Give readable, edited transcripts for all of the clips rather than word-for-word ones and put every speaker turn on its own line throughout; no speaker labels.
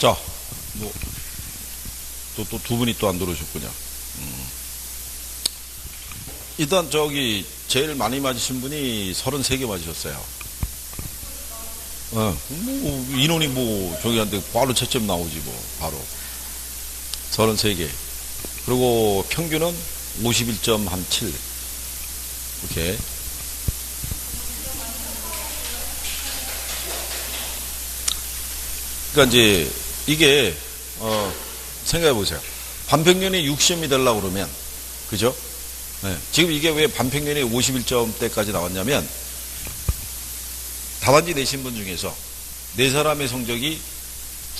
자, 뭐, 또 두 분이 또 안 들어오셨군요. 일단 제일 많이 맞으신 분이 33개 맞으셨어요. 인원이 저기한테 바로 채점 나오지 바로. 33개. 그리고 평균은 51.7. 이렇게. 그러니까 이제 이게 생각해 보세요. 반평균이 60점이 되려고 그러면, 그죠? 네. 지금 이게 왜 반평균이 51점대까지 나왔냐면, 답안지 내신 분 중에서 4사람의 성적이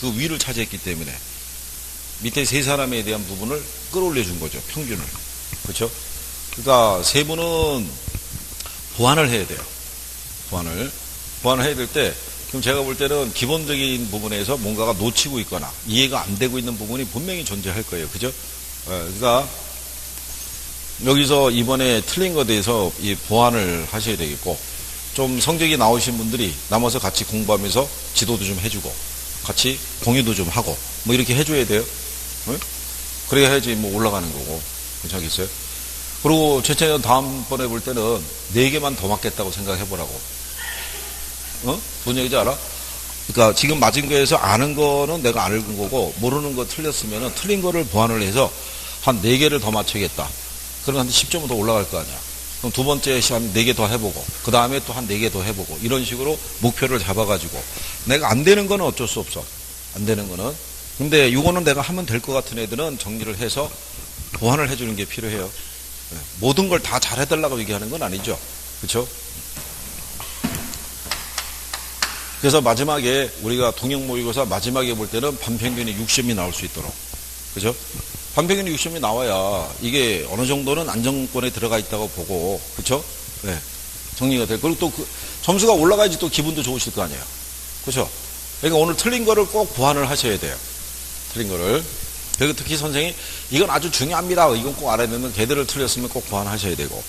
그 위를 차지했기 때문에 밑에 3사람에 대한 부분을 끌어올려 준 거죠. 평균을. 그렇죠? 그러니까 3분은 보완을 해야 돼요. 보완을 해야 될 때, 그럼 제가 볼 때는 기본적인 부분에서 뭔가가 놓치고 있거나 이해가 안 되고 있는 부분이 분명히 존재할 거예요. 그죠? 그러니까 여기서 이번에 틀린 것에 대해서 이 보완을 하셔야 되겠고, 좀 성적이 나오신 분들이 남아서 같이 공부하면서 지도도 좀 해주고 같이 공유도 좀 하고 뭐 이렇게 해줘야 돼요. 응? 그래야 해야지 올라가는 거고. 괜찮겠어요? 그리고 최채는 다음번에 볼 때는 4개만 더 맞겠다고 생각해보라고. 뭔 얘기인지 알아? 그러니까 지금 맞은 거에서 아는 거는 내가 아는 거고, 모르는 거 틀렸으면 틀린 거를 보완을 해서 한 4개를 더 맞춰야겠다. 그러면 한 10점은 더 올라갈 거 아니야. 그럼 두 번째 시간 4개 더 해보고, 그 다음에 또 한 4개 더 해보고, 이런 식으로 목표를 잡아가지고, 내가 안 되는 거는 어쩔 수 없어. 안 되는 거는. 근데 이거는 내가 하면 될 것 같은 애들은 정리를 해서 보완을 해주는 게 필요해요. 모든 걸 다 잘해달라고 얘기하는 건 아니죠. 그렇죠? 그래서 마지막에 우리가 동형 모의고사 마지막에 볼 때는 반평균이 60점이 나올 수 있도록. 그죠? 반평균이 60점이 나와야 이게 어느 정도는 안정권에 들어가 있다고 보고, 그죠? 네. 정리가 될. 그리고 또 점수가 올라가야지 또 기분도 좋으실 거 아니에요. 그죠? 그러니까 오늘 틀린 거를 꼭 보완을 하셔야 돼요. 틀린 거를. 그리고 특히 선생님이 이건 아주 중요합니다. 이건 꼭 알아야 되는, 걔들을 틀렸으면 꼭 보완하셔야 되고.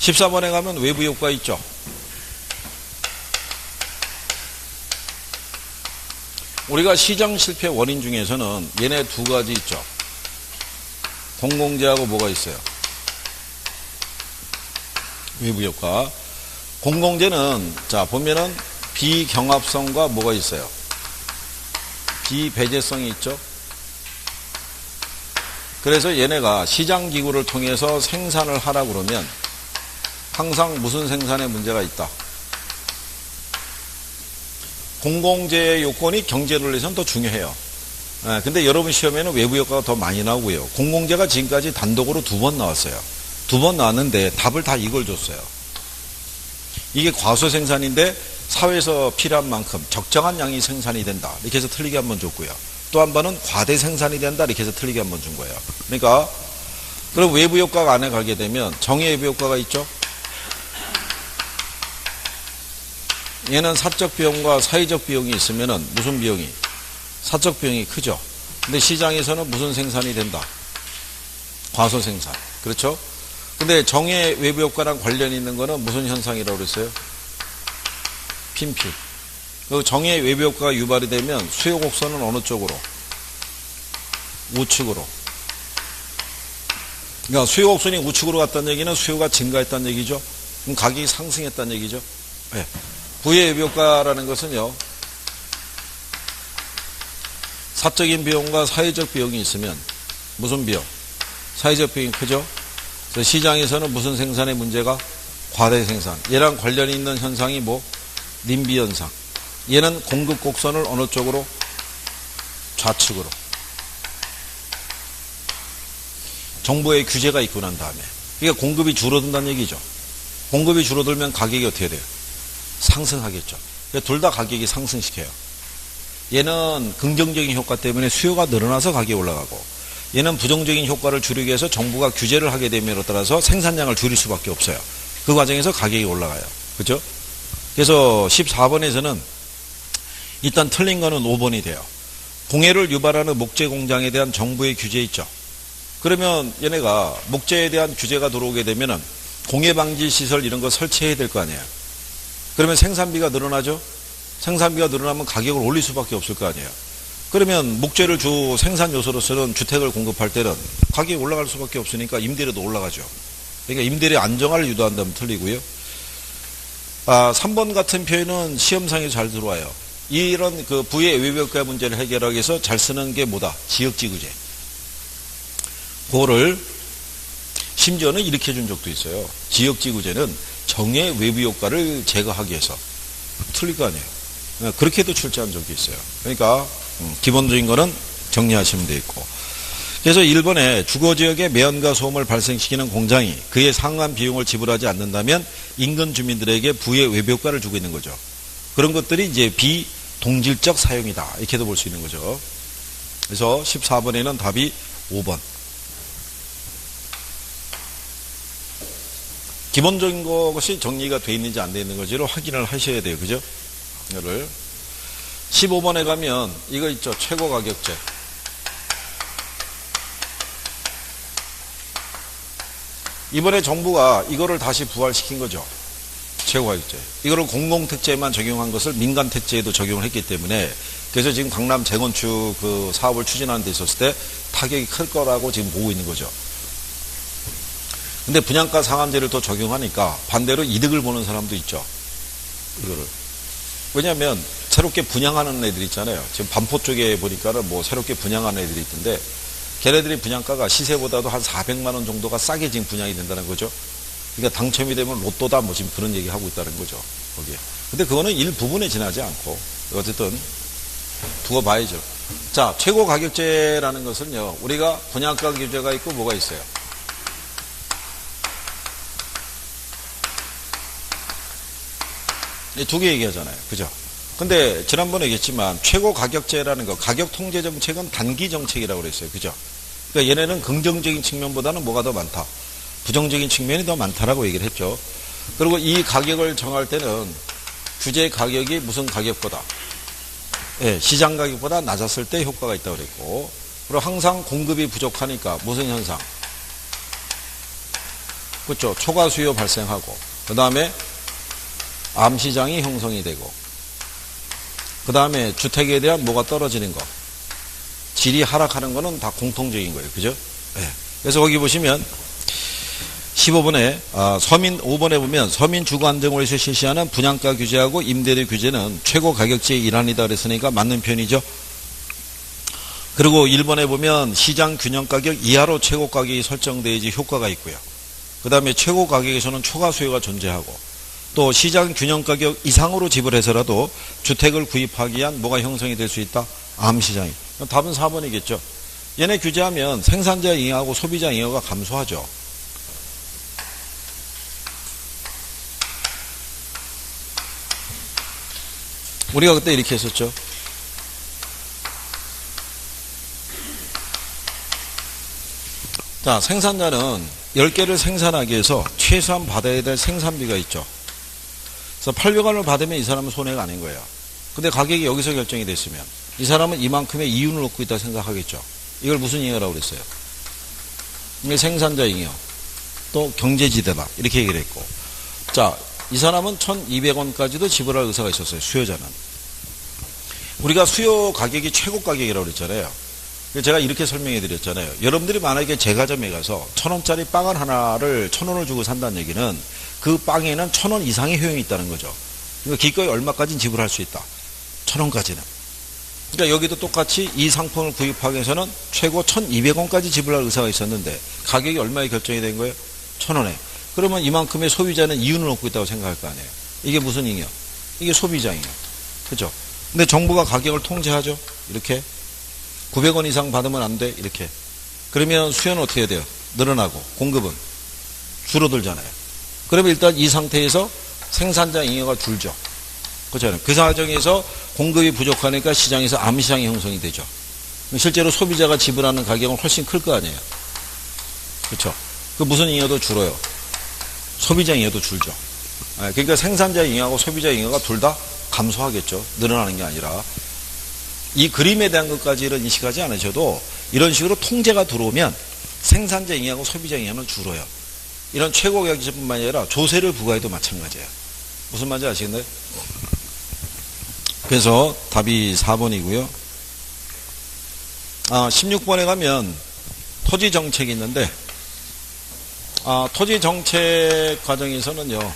14번에 가면 외부 효과 있죠? 우리가 시장 실패 원인 중에서는 얘네 2가지 있죠. 공공재하고 뭐가 있어요? 외부 효과. 공공재는 자 보면은 비경합성과 뭐가 있어요? 비배제성이 있죠. 그래서 얘네가 시장기구를 통해서 생산을 하라고 그러면 항상 무슨 생산에 문제가 있다? 공공재의 요건이 경제논리에서는 더 중요해요. 근데 여러분 시험에는 외부 효과가 더 많이 나오고요. 공공재가 지금까지 단독으로 2번 나왔어요. 2번 나왔는데 답을 다 이걸 줬어요. 이게 과소 생산인데 사회에서 필요한 만큼 적정한 양이 생산이 된다. 이렇게 해서 틀리게 한번 줬고요. 또 한 번은 과대 생산이 된다. 이렇게 해서 틀리게 한번 준 거예요. 그러니까 그럼 외부 효과가 안에 가게 되면 정의 외부 효과가 있죠. 얘는 사적 비용과 사회적 비용이 있으면은 무슨 비용이? 사적 비용이 크죠. 근데 시장에서는 무슨 생산이 된다? 과소 생산. 그렇죠? 근데 정의 외부 효과랑 관련이 있는 거는 무슨 현상이라고 그랬어요? 핀필. 그 정의 외부 효과가 유발이 되면 수요 곡선은 어느 쪽으로? 우측으로. 그러니까 수요 곡선이 우측으로 갔다는 얘기는 수요가 증가했다는 얘기죠. 그럼 가격이 상승했다는 얘기죠. 네. 부의 외부 효과라는 것은요, 사적인 비용과 사회적 비용이 있으면 무슨 비용? 사회적 비용이 크죠. 그래서 시장에서는 무슨 생산의 문제가? 과대 생산. 얘랑 관련이 있는 현상이 뭐? 님비 현상. 얘는 공급 곡선을 어느 쪽으로? 좌측으로. 정부의 규제가 있고 난 다음에. 그러니까 공급이 줄어든다는 얘기죠. 공급이 줄어들면 가격이 어떻게 돼요? 상승하겠죠. 둘 다 가격이 상승시켜요. 얘는 긍정적인 효과 때문에 수요가 늘어나서 가격이 올라가고, 얘는 부정적인 효과를 줄이기 위해서 정부가 규제를 하게 되면에 따라서 생산량을 줄일 수밖에 없어요. 그 과정에서 가격이 올라가요. 그죠? 그래서 14번에서는 일단 틀린 거는 5번이 돼요. 공해를 유발하는 목재 공장에 대한 정부의 규제 있죠. 그러면 얘네가 목재에 대한 규제가 들어오게 되면은 공해 방지 시설 이런 거 설치해야 될 거 아니에요. 그러면 생산비가 늘어나죠. 생산비가 늘어나면 가격을 올릴 수밖에 없을 거 아니에요. 그러면 목재를 주 생산 요소로서는 주택을 공급할 때는 가격이 올라갈 수밖에 없으니까 임대료도 올라가죠. 그러니까 임대료 안정화를 유도한다면 틀리고요. 3번 같은 표현은 시험상에 잘 들어와요. 이런 그 부의 외벽화 문제를 해결하기 위해서 잘 쓰는 게 뭐다? 지역지구제. 그거를 심지어는 이렇게 준 적도 있어요. 지역지구제는 정의 외부 효과를 제거하기 위해서. 틀릴 거 아니에요. 그렇게도 출제한 적이 있어요. 그러니까 기본적인 거는 정리하시면 되겠고. 그래서 1번에 주거지역에 매연과 소음을 발생시키는 공장이 그에 상한 비용을 지불하지 않는다면 인근 주민들에게 부의 외벽과를 주고 있는 거죠. 그런 것들이 이제 비동질적 사용이다. 이렇게도 볼 수 있는 거죠. 그래서 14번에는 답이 5번. 기본적인 것이 정리가 되어 있는지 안 되어 있는 건지를 확인을 하셔야 돼요. 그죠? 이거를. 15번에 가면 이거 있죠. 최고 가격제. 이번에 정부가 이거를 다시 부활시킨 거죠. 최고 가격제. 이거를 공공택지에만 적용한 것을 민간택지에도 적용을 했기 때문에 그래서 지금 강남 재건축 그 사업을 추진하는 데 있었을 때 타격이 클 거라고 지금 보고 있는 거죠. 근데 분양가 상한제를 더 적용하니까 반대로 이득을 보는 사람도 있죠. 이거를. 왜냐하면 새롭게 분양하는 애들 있잖아요. 지금 반포 쪽에 보니까는 뭐 새롭게 분양하는 애들이 있던데 걔네들이 분양가가 시세보다도 한 400만 원 정도가 싸게 지금 분양이 된다는 거죠. 그러니까 당첨이 되면 로또다 뭐 지금 그런 얘기 하고 있다는 거죠. 거기에. 근데 그거는 일부분에 지나지 않고 어쨌든 두고 봐야죠. 자, 최고 가격제라는 것은요. 우리가 분양가 규제가 있고 뭐가 있어요? 두 개 얘기하잖아요. 그죠? 근데 지난번에 얘기했지만 최고 가격제라는 거, 가격 통제 정책은 단기 정책이라고 그랬어요. 그죠? 그러니까 얘네는 긍정적인 측면보다는 뭐가 더 많다? 부정적인 측면이 더 많다라고 얘기를 했죠. 그리고 이 가격을 정할 때는 규제 가격이 무슨 가격보다, 예, 시장 가격보다 낮았을 때 효과가 있다고 그랬고, 그리고 항상 공급이 부족하니까 무슨 현상? 그렇죠. 초과 수요 발생하고, 그 다음에 암시장이 형성이 되고, 그 다음에 주택에 대한 뭐가 떨어지는 거, 질이 하락하는 거는 다 공통적인 거예요. 그죠? 네. 그래서 거기 보시면 15번에 5번에 보면 서민 주거 안정을 위해서 실시하는 분양가 규제하고 임대료 규제는 최고 가격제의 일환이다 그랬으니까 맞는 편이죠. 그리고 1번에 보면 시장 균형 가격 이하로 최고 가격이 설정돼야지 효과가 있고요. 그 다음에 최고 가격에서는 초과 수요가 존재하고 또 시장 균형 가격 이상으로 지불해서라도 주택을 구입하기 위한 뭐가 형성이 될 수 있다? 암시장이. 답은 4번이겠죠. 얘네 규제하면 생산자 잉여하고 소비자 잉여가 감소하죠. 우리가 그때 이렇게 했었죠. 자, 생산자는 10개를 생산하기 위해서 최소한 받아야 될 생산비가 있죠. 그래서 800원을 받으면 이 사람은 손해가 아닌 거예요. 근데 가격이 여기서 결정이 됐으면 이 사람은 이만큼의 이윤을 얻고 있다 생각하겠죠. 이걸 무슨 잉여라고 그랬어요? 이게 생산자 잉여, 또 경제지대다 이렇게 얘기를 했고, 자, 이 사람은 1200원까지도 지불할 의사가 있었어요. 수요자는. 우리가 수요 가격이 최고 가격이라고 그랬잖아요. 제가 이렇게 설명해 드렸잖아요. 여러분들이 만약에 제과점에 가서 1000원짜리 빵을 하나를 1000원을 주고 산다는 얘기는 그 빵에는 1000원 이상의 효용이 있다는 거죠. 그러니까 기꺼이 얼마까지는 지불할 수 있다. 1000원까지는. 그러니까 여기도 똑같이 이 상품을 구입하기 위해서는 최고 1200원까지 지불할 의사가 있었는데 가격이 얼마에 결정이 된 거예요? 1000원에. 그러면 이만큼의 소비자는 이윤을 얻고 있다고 생각할 거 아니에요. 이게 무슨 잉여? 이게 소비자 잉여. 그죠? 근데 정부가 가격을 통제하죠. 이렇게. 900원 이상 받으면 안 돼. 이렇게. 그러면 수요는 어떻게 해야 돼요? 늘어나고 공급은 줄어들잖아요. 그러면 일단 이 상태에서 생산자 잉여가 줄죠. 그렇잖아요. 그 과정에서 공급이 부족하니까 시장에서 암시장이 형성이 되죠. 실제로 소비자가 지불하는 가격은 훨씬 클 거 아니에요. 그렇죠. 그 무슨 잉여도 줄어요. 소비자 잉여도 줄죠. 그러니까 생산자 잉여하고 소비자 잉여가 둘 다 감소하겠죠. 늘어나는 게 아니라. 이 그림에 대한 것까지는 인식하지 않으셔도 이런 식으로 통제가 들어오면 생산자 잉여하고 소비자 잉여는 줄어요. 이런 최고 가격제뿐만 아니라 조세를 부과해도 마찬가지예요. 무슨 말인지 아시겠나요? 그래서 답이 4번이고요. 16번에 가면 토지 정책이 있는데, 토지 정책 과정에서는요,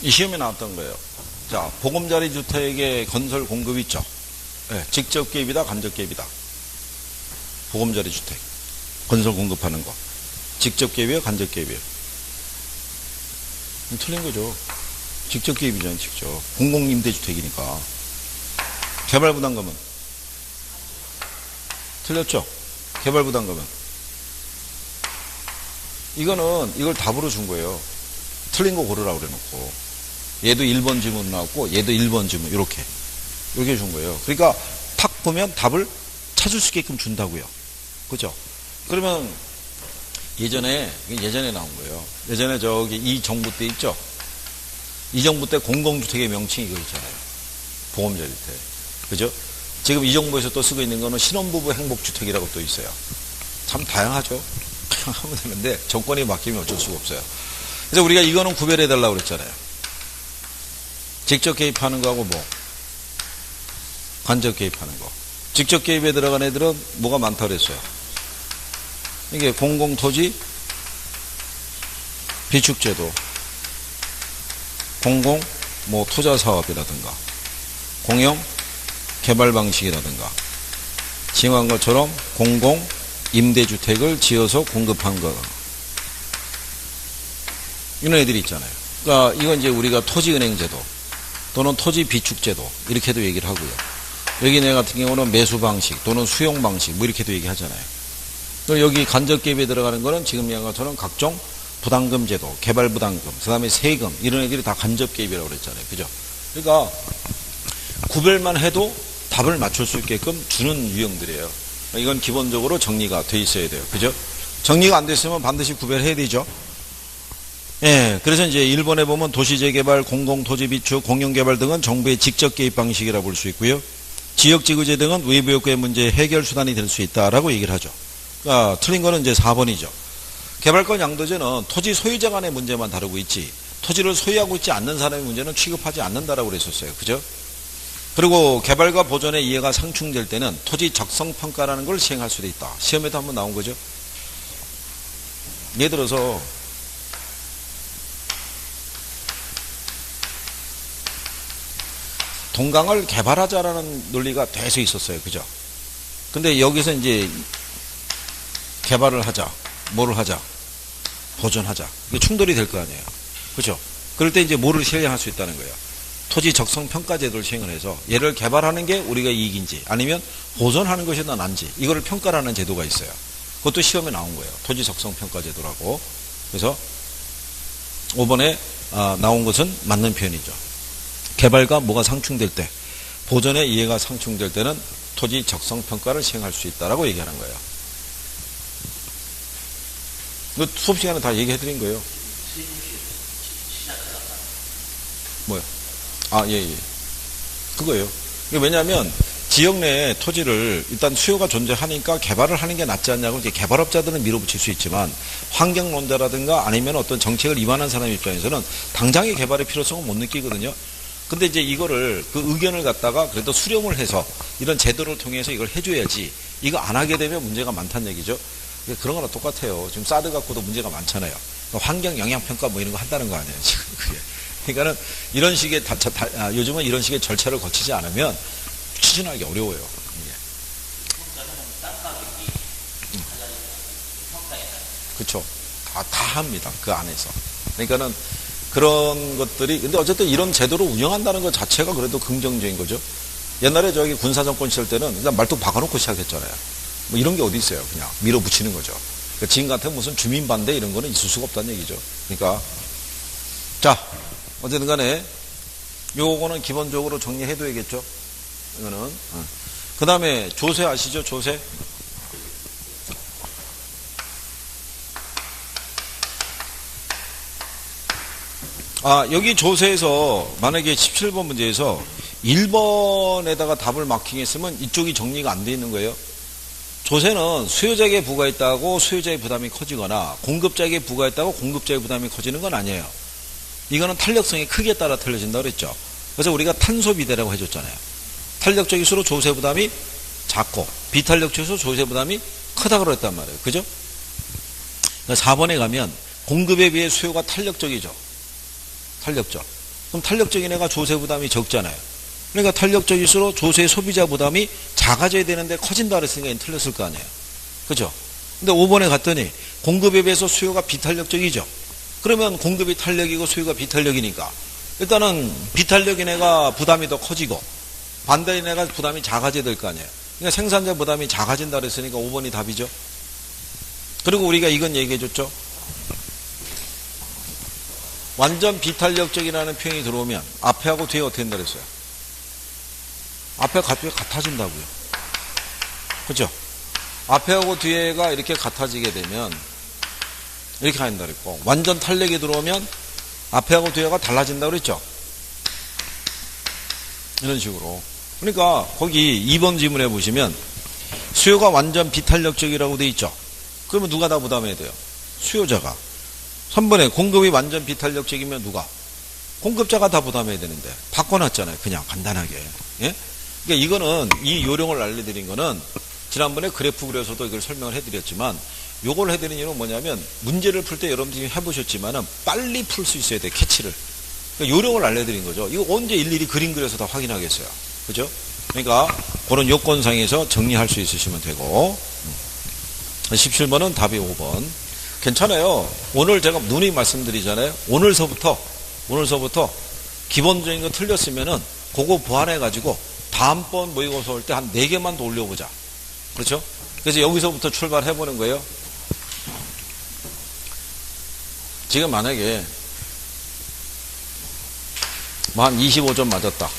이 시험에 나왔던 거예요. 자, 보금자리 주택의 건설 공급 있죠. 네, 직접 개입이다, 간접 개입이다. 보금자리 주택 건설 공급하는 거. 직접 개입이에요, 간접 개입이에요? 틀린 거죠. 직접 개입이잖아요, 직접. 공공임대주택이니까. 개발부담금은? 틀렸죠? 개발부담금은? 이걸 답으로 준 거예요. 틀린 거 고르라고 그래 놓고. 얘도 1번 지문 나왔고, 얘도 1번 지문, 이렇게 준 거예요. 그러니까, 탁 보면 답을 찾을 수 있게끔 준다고요. 그죠? 그러면, 예전에 나온 거예요. 예전에 이 정부 때 있죠? 이 정부 때 공공주택의 명칭이 이거 있잖아요. 보금자리주택. 그죠? 지금 이 정부에서 또 쓰고 있는 거는 신혼부부 행복주택이라고 또 있어요. 참 다양하죠? 그냥 하면 되는데, 정권이 바뀌면 어쩔 수가 없어요. 그래서 우리가 이거는 구별해달라고 그랬잖아요. 직접 개입하는 거하고 간접 개입하는 거. 직접 개입에 들어간 애들은 뭐가 많다 그랬어요. 이게 공공토지 비축제도, 공공 투자사업이라든가, 공영 개발 방식이라든가, 지금 것처럼 공공 임대주택을 지어서 공급한 거. 이런 애들이 있잖아요. 그러니까 이건 이제 우리가 토지은행제도 또는 토지 비축제도 이렇게도 얘기를 하고요. 여기 내 같은 경우는 매수 방식 또는 수용 방식 이렇게도 얘기하잖아요. 그리고 여기 간접 개입에 들어가는 거는 지금 얘기한 것처럼 각종 부담금 제도, 개발 부담금, 그 다음에 세금 이런 애들이 다 간접 개입이라고 그랬잖아요. 그죠? 그러니까 구별만 해도 답을 맞출 수 있게끔 주는 유형들이에요. 이건 기본적으로 정리가 돼 있어야 돼요. 그죠? 정리가 안 됐으면 반드시 구별해야 되죠. 예, 그래서 이제 1번에 보면 도시재개발, 공공토지비축, 공영개발 등은 정부의 직접 개입 방식이라 볼 수 있고요. 지역지구제 등은 외부 요구의 문제 해결 수단이 될 수 있다라고 얘기를 하죠. 그러니까 틀린 거는 이제 4번이죠. 개발권 양도제는 토지 소유자 간의 문제만 다루고 있지, 토지를 소유하고 있지 않는 사람의 문제는 취급하지 않는다라고 그랬었어요. 그죠? 그리고 개발과 보존의 이해가 상충될 때는 토지 적성평가라는 걸 시행할 수도 있다. 시험에도 한번 나온 거죠. 예를 들어서 동강을 개발하자라는 논리가 계속 있었어요. 그죠? 근데 여기서 이제 개발을 하자. 뭐를 하자? 보존하자. 이게 충돌이 될 거 아니에요. 그죠? 그럴 때 이제 뭐를 시행할 수 있다는 거예요. 토지 적성 평가 제도를 시행을 해서 얘를 개발하는 게 우리가 이익인지 아니면 보존하는 것이 더 난지 이거를 평가하는 제도가 있어요. 그것도 시험에 나온 거예요. 토지 적성 평가 제도라고. 그래서 5번에 나온 것은 맞는 표현이죠. 개발과 뭐가 상충될 때, 보존의 이해가 상충될 때는 토지 적성 평가를 시행할 수 있다라고 얘기하는 거예요. 이거 수업 시간에 다 얘기해 드린 거예요. 뭐요? 예. 그거예요. 왜냐하면 지역 내에 토지를 일단 수요가 존재하니까 개발을 하는 게 낫지 않냐고 이제 개발업자들은 밀어붙일 수 있지만 환경론자라든가 아니면 어떤 정책을 임하는 사람 입장에서는 당장의 개발의 필요성은 못 느끼거든요. 근데 이제 이거를 그 의견을 갖다가 그래도 수렴을 해서 이런 제도를 통해서 이걸 해줘야지 이거 안 하게 되면 문제가 많다는 얘기죠. 그런 거랑 똑같아요. 지금 사드 갖고도 문제가 많잖아요. 환경 영향평가 이런 거 한다는 거 아니에요. 지금 그게. 그러니까는 이런 식의 요즘은 이런 식의 절차를 거치지 않으면 추진하기 어려워요. 그렇죠. 다 합니다. 그 안에서. 그러니까는 그런 것들이 근데 어쨌든 이런 제도를 운영한다는 것 자체가 그래도 긍정적인 거죠. 옛날에 저기 군사정권 시절 때는 그냥 말뚝 박아놓고 시작했잖아요. 이런 게 어디 있어요. 그냥 밀어붙이는 거죠. 그러니까 지금 같은 무슨 주민 반대 이런 거는 있을 수가 없다는 얘기죠. 그러니까 자, 어쨌든 간에 요거는 기본적으로 정리해둬야겠죠. 이거는. 그 다음에 조세 아시죠? 조세. 여기 조세에서 만약에 17번 문제에서 1번에다가 답을 마킹했으면 이쪽이 정리가 안 돼 있는 거예요. 조세는 수요자에게 부과했다고 수요자의 부담이 커지거나 공급자에게 부과했다고 공급자의 부담이 커지는 건 아니에요. 이거는 탄력성의 크기에 따라 틀려진다고 그랬죠. 그래서 우리가 탄소비대라고 해줬잖아요. 탄력적일수록 조세 부담이 작고 비탄력적일수록 조세 부담이 크다고 그랬단 말이에요. 그죠? 4번에 가면 공급에 비해 수요가 탄력적이죠. 탄력적. 그럼 탄력적인 애가 조세 부담이 적잖아요. 그러니까 탄력적일수록 조세 소비자 부담이 작아져야 되는데 커진다 그랬으니까 틀렸을 거 아니에요. 그죠? 근데 5번에 갔더니 공급에 비해서 수요가 비탄력적이죠. 그러면 공급이 탄력이고 수요가 비탄력이니까 일단은 비탄력인 애가 부담이 더 커지고 반대인 애가 부담이 작아져야 될 거 아니에요. 그러니까 생산자 부담이 작아진다 그랬으니까 5번이 답이죠. 그리고 우리가 이건 얘기해 줬죠. 완전 비탄력적이라는 표현이 들어오면 앞에하고 뒤에 어떻게 된다 그랬어요? 앞에가 뒤에 같아진다고요. 그죠? 앞에하고 뒤에가 이렇게 같아지게 되면 이렇게 한다 그랬고 완전 탄력이 들어오면 앞에하고 뒤에가 달라진다고 그랬죠. 이런 식으로. 그러니까 거기 2번 지문에 보시면 수요가 완전 비탄력적이라고 돼 있죠. 그러면 누가 다 부담해야 돼요? 수요자가. 3번에 공급이 완전 비탄력적이면 누가? 공급자가 다 부담해야 되는데 바꿔놨잖아요. 그냥 간단하게. 예? 그러니까 이거는 이 요령을 알려드린 거는 지난번에 그래프 그려서도 이걸 설명을 해드렸지만 요걸 해드린 이유는 뭐냐면 문제를 풀 때 여러분들이 해보셨지만은 빨리 풀 수 있어야 돼. 캐치를. 그러니까 요령을 알려드린 거죠. 이거 언제 일일이 그림 그려서 다 확인하겠어요. 그죠? 그러니까 그런 요건상에서 정리할 수 있으시면 되고 17번은 답이 5번. 괜찮아요. 오늘 제가 누누이 말씀드리잖아요. 오늘서부터 기본적인 거 틀렸으면은 그거 보완해가지고 다음번 모의고사 올 때 한 4개만 더 올려보자. 그렇죠? 그래서 여기서부터 출발해보는 거예요. 지금 만약에 한 25점 맞았다.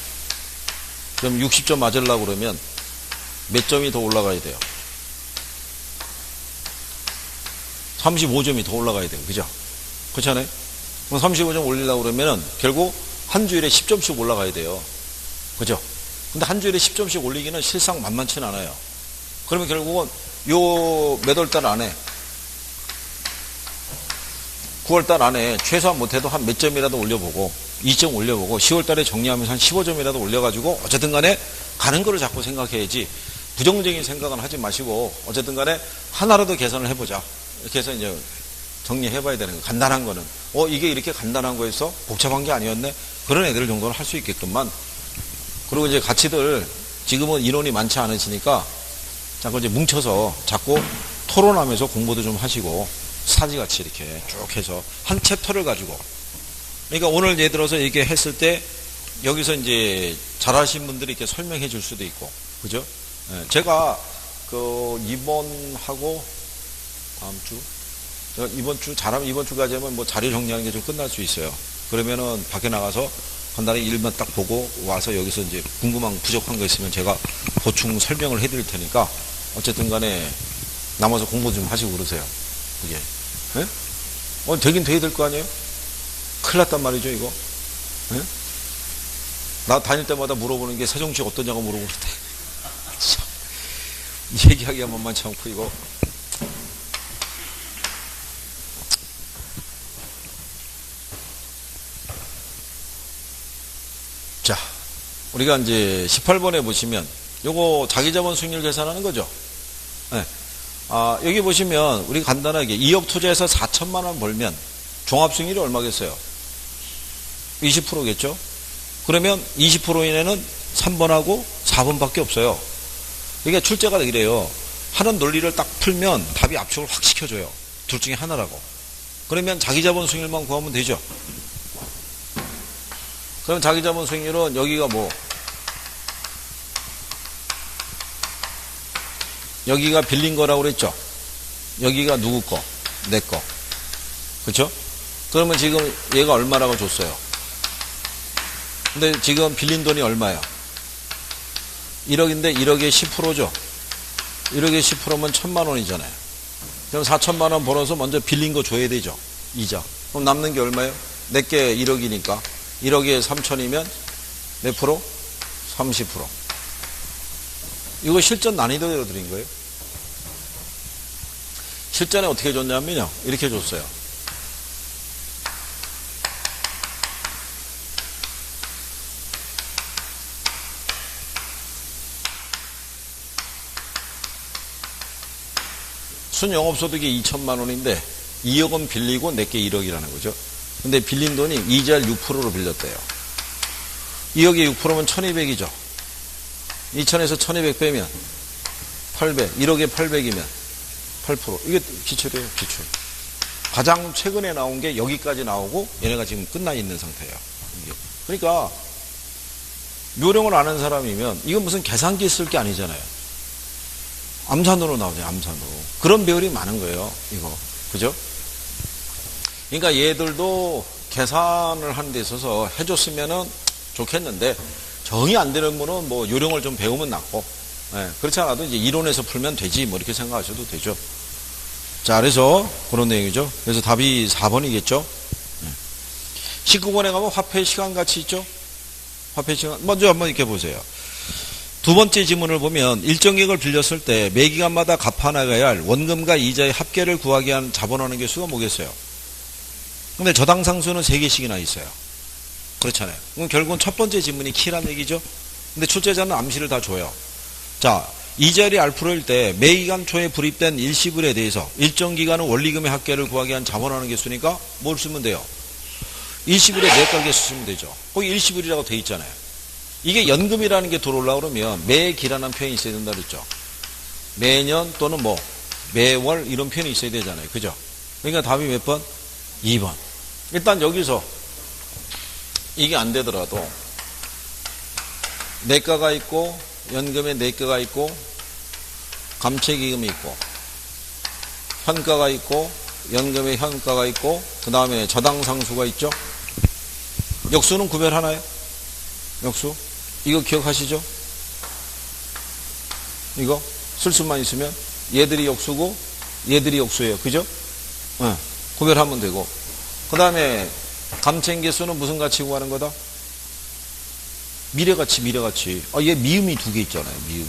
그럼 60점 맞으려고 그러면 몇 점이 더 올라가야 돼요? 35점이 더 올라가야 돼요. 그죠? 그렇잖아요? 그럼 35점 올리려고 그러면은 결국 한 주일에 10점씩 올라가야 돼요. 그죠? 근데 한 주일에 10점씩 올리기는 실상 만만치는 않아요. 그러면 결국은 요 몇 월 달 안에 9월 달 안에 최소한 못해도 한 몇 점이라도 올려보고 2점 올려보고 10월 달에 정리하면서 한 15점이라도 올려가지고 어쨌든 간에 가는 거를 자꾸 생각해야지 부정적인 생각은 하지 마시고 어쨌든 간에 하나라도 개선을 해보자. 이렇게 해서 이제 정리해봐야 되는 거예요. 간단한 거는. 이게 이렇게 간단한 거에서 복잡한 게 아니었네? 그런 애들 정도는 할 수 있게끔만. 그리고 이제 같이들 지금은 인원이 많지 않으시니까 자꾸 이제 뭉쳐서 자꾸 토론하면서 공부도 좀 하시고 사지같이 이렇게 쭉 해서 한 챕터를 가지고. 그러니까 오늘 예를 들어서 이렇게 했을 때 여기서 이제 잘하신 분들이 이렇게 설명해 줄 수도 있고. 그죠? 제가 이번하고 다음 주? 제가 이번 주까지 하면 뭐 자료 정리하는 게 좀 끝날 수 있어요. 그러면은 밖에 나가서 간단히 일만 딱 보고 와서 여기서 이제 궁금한, 부족한 거 있으면 제가 보충 설명을 해드릴 테니까 어쨌든 간에 남아서 공부 좀 하시고 그러세요. 그게. 예? 되긴 돼야 될 거 아니에요? 큰일 났단 말이죠, 이거. 예? 나 다닐 때마다 물어보는 게 세종시 어떠냐고 물어보는데. 얘기하기가 만만치 않고, 이거. 자, 우리가 이제 18번에 보시면 요거 자기자본 수익률 계산하는 거죠. 네. 여기 보시면 우리 간단하게 2억 투자해서 4천만 원 벌면 종합수익률이 얼마겠어요? 20%겠죠? 그러면 20% 이내는 3번하고 4번밖에 없어요. 이게 출제가 이래요. 하는 논리를 딱 풀면 답이 압축을 확 시켜줘요. 둘 중에 하나라고. 그러면 자기자본 수익률만 구하면 되죠. 그럼 자기자본 수익률은 여기가 뭐? 여기가 빌린 거라고 그랬죠? 여기가 누구 거? 내 거. 그쵸? 그러면 지금 얘가 얼마라고 줬어요? 근데 지금 빌린 돈이 얼마야? 1억인데 1억에 10%죠? 1억에 10%면 1,000만 원이잖아요. 그럼 4,000만 원 벌어서 먼저 빌린 거 줘야 되죠? 이자. 그럼 남는 게 얼마예요? 내게 1억이니까 1억에 3,000이면 몇 프로? 30%. 이거 실전 난이도대로 드린 거예요. 실전에 어떻게 줬냐면요. 이렇게 줬어요. 순영업소득이 2천만 원인데 2억은 빌리고 내게 1억이라는 거죠. 근데 빌린 돈이 이자를 6%로 빌렸대요. 2억에 6%면 1200이죠. 2000에서 1200 빼면 800, 1억에 800이면 8%. 이게 기출이에요, 기출. 가장 최근에 나온 게 여기까지 나오고 얘네가 지금 끝나 있는 상태예요. 이게. 그러니까 요령을 아는 사람이면 이건 무슨 계산기 쓸 게 아니잖아요. 암산으로 나오죠, 암산으로. 그런 배열이 많은 거예요, 이거. 그죠? 그러니까 얘들도 계산을 하는 데 있어서 해줬으면은 좋겠는데, 정이 안 되는 분은 뭐 요령을 좀 배우면 낫고, 예, 그렇지 않아도 이제 이론에서 풀면 되지, 뭐 이렇게 생각하셔도 되죠. 자, 그래서 그런 내용이죠. 그래서 답이 4번이겠죠. 19번에 가면 화폐 시간 가치 있죠? 화폐 시간, 먼저 한번 이렇게 보세요. 두 번째 지문을 보면 일정액을 빌렸을 때 매 기간마다 갚아나가야 할 원금과 이자의 합계를 구하기 위한 자본하는 개수가 뭐겠어요? 근데 저당상수는 3개씩이나 있어요. 그렇잖아요. 그럼 결국은 첫 번째 지문이 키란 얘기죠. 근데 출제자는 암시를 다 줘요. 자, 이자율이 R일 때 매 기간 초에 불입된 일시불에 대해서 일정 기간은 원리금의 합계를 구하기 위한 자본하는 개수니까 뭘 쓰면 돼요? 일시불에 매가 개수 쓰면 되죠. 거기 일시불이라고 돼 있잖아요. 이게 연금이라는 게 들어오려고 그러면 매기라는 표현이 있어야 된다 그랬죠. 매년 또는 뭐 매월 이런 표현이 있어야 되잖아요. 그죠? 그러니까 답이 몇 번? 2번. 일단 여기서 이게 안 되더라도 내가가 있고 연금에 내가가 있고 감채기금이 있고 현가가 있고 연금에 현가가 있고 그 다음에 저당상수가 있죠. 역수는 구별하나요? 역수? 이거 기억하시죠? 이거 쓸 수만 있으면 얘들이 역수고 얘들이 역수예요. 그죠? 네. 구별하면 되고 그 다음에 감채개수는 무슨 가치 구하는 거다? 미래가치. 얘 미음이 2개 있잖아요. 미음이.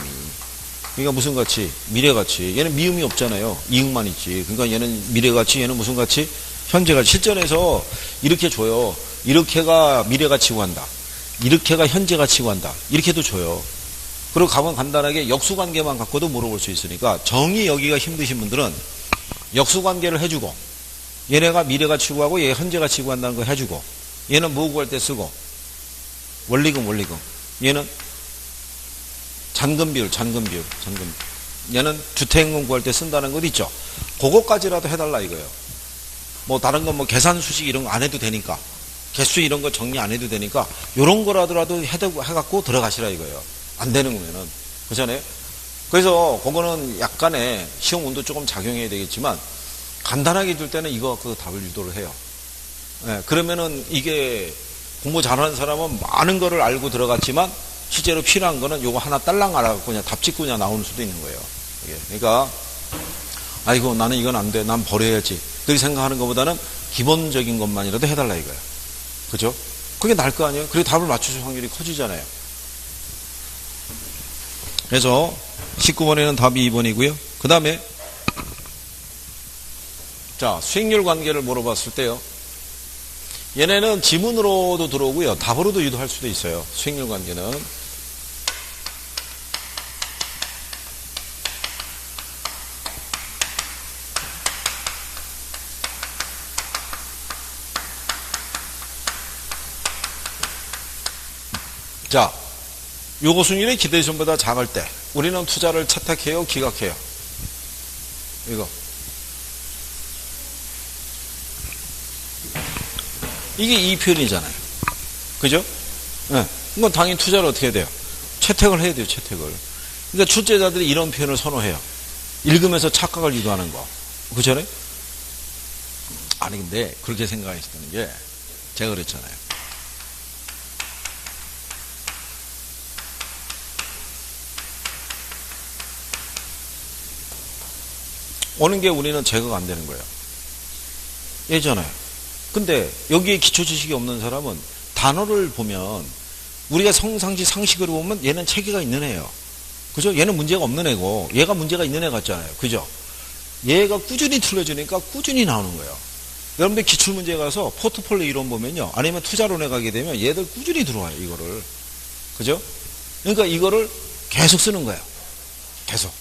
그러니까 무슨 가치? 미래가치. 얘는 미음이 없잖아요. 이음만 있지. 그러니까 얘는 미래가치, 얘는 무슨 가치? 현재가치. 실전에서 이렇게 줘요. 이렇게가 미래가치 구한다. 이렇게가 현재가치 구한다. 이렇게도 줘요. 그리고 가면 간단하게 역수관계만 갖고도 물어볼 수 있으니까 정의 여기가 힘드신 분들은 역수관계를 해주고 얘네가 미래가치 구하고 얘 현재가치 구한다는 거 해주고 얘는 뭐 구할 때 쓰고 원리금. 얘는 잔금 비율. 얘는 주택임금 구할 때 쓴다는 것 있죠. 그거까지라도 해달라 이거예요. 뭐 다른 건 뭐 계산 수식 이런 거 안 해도 되니까 개수 이런 거 정리 안 해도 되니까 요런 거라도 해갖고 들어가시라 이거예요. 안 되는 거면은. 그렇잖아요? 그래서 그거는 약간의 시험 운도 조금 작용해야 되겠지만 간단하게 줄 때는 이거 그 답을 유도를 해요. 네, 그러면은 이게 공부 잘하는 사람은 많은 거를 알고 들어갔지만 실제로 필요한 거는 요거 하나 딸랑 알아갖고 그냥 답 짓고 그냥 나오는 수도 있는 거예요. 그러니까 아이고 나는 이건 안 돼. 난 버려야지. 그렇게 생각하는 것보다는 기본적인 것만이라도 해달라 이거예요. 그죠? 그게 나을 거 아니에요? 그래 답을 맞추실 확률이 커지잖아요. 그래서 19번에는 답이 2번이고요. 그 다음에 자 수익률 관계를 물어봤을 때요. 얘네는 지문으로도 들어오고요. 답으로도 유도할 수도 있어요. 수익률 관계는. 자, 요거 수익률이 기대수준보다 작을 때 우리는 투자를 채택해요, 기각해요? 이거. 이게 이 표현이잖아요. 그죠? 네. 이건 당연히 투자를 어떻게 해야 돼요? 채택을 해야 돼요, 채택을. 그러니까 출제자들이 이런 표현을 선호해요. 읽으면서 착각을 유도하는 거. 그렇잖아요? 아니, 근데 그렇게 생각하시다는 게 제가 그랬잖아요. 오는 게 우리는 제거가 안 되는 거예요. 예잖아요. 근데 여기에 기초 지식이 없는 사람은 단어를 보면 우리가 성상시 상식으로 보면 얘는 체계가 있는 애예요. 그죠? 얘는 문제가 없는 애고 얘가 문제가 있는 애 같잖아요. 그죠? 얘가 꾸준히 틀려지니까 꾸준히 나오는 거예요. 여러분들 기출문제 가서 포트폴리오 이론 보면요. 아니면 투자론에 가게 되면 얘들 꾸준히 들어와요. 이거를. 그죠? 그러니까 이거를 계속 쓰는 거예요. 계속.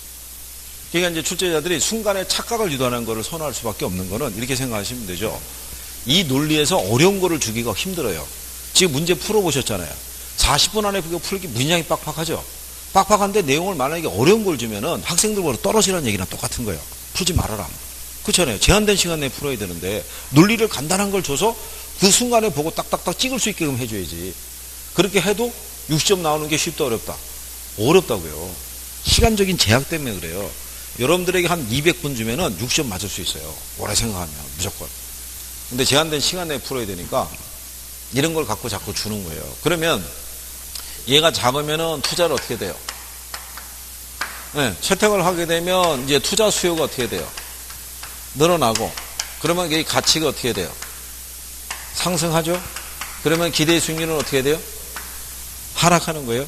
그러니까 이제 출제자들이 순간에 착각을 유도하는 거를 선호할 수밖에 없는 거는 이렇게 생각하시면 되죠. 이 논리에서 어려운 거를 주기가 힘들어요. 지금 문제 풀어보셨잖아요. 40분 안에 그거 풀기 굉장히 빡빡하죠. 빡빡한데 내용을 만약에 어려운 걸 주면은 학생들보다 떨어지라는 얘기랑 똑같은 거예요. 풀지 말아라. 그렇잖아요. 제한된 시간 내에 풀어야 되는데 논리를 간단한 걸 줘서 그 순간에 보고 딱딱딱 찍을 수 있게끔 해줘야지. 그렇게 해도 60점 나오는 게 쉽다 어렵다? 어렵다고요. 시간적인 제약 때문에 그래요. 여러분들에게 한 200분 주면은 60점 맞을 수 있어요. 오래 생각하면 무조건. 근데 제한된 시간 내에 풀어야 되니까 이런 걸 갖고 자꾸 주는 거예요. 그러면 얘가 작으면은 투자를 어떻게 돼요? 네, 채택을 하게 되면 이제 투자 수요가 어떻게 돼요? 늘어나고 그러면 이 가치가 어떻게 돼요? 상승하죠? 그러면 기대 수익률은 어떻게 돼요? 하락하는 거예요.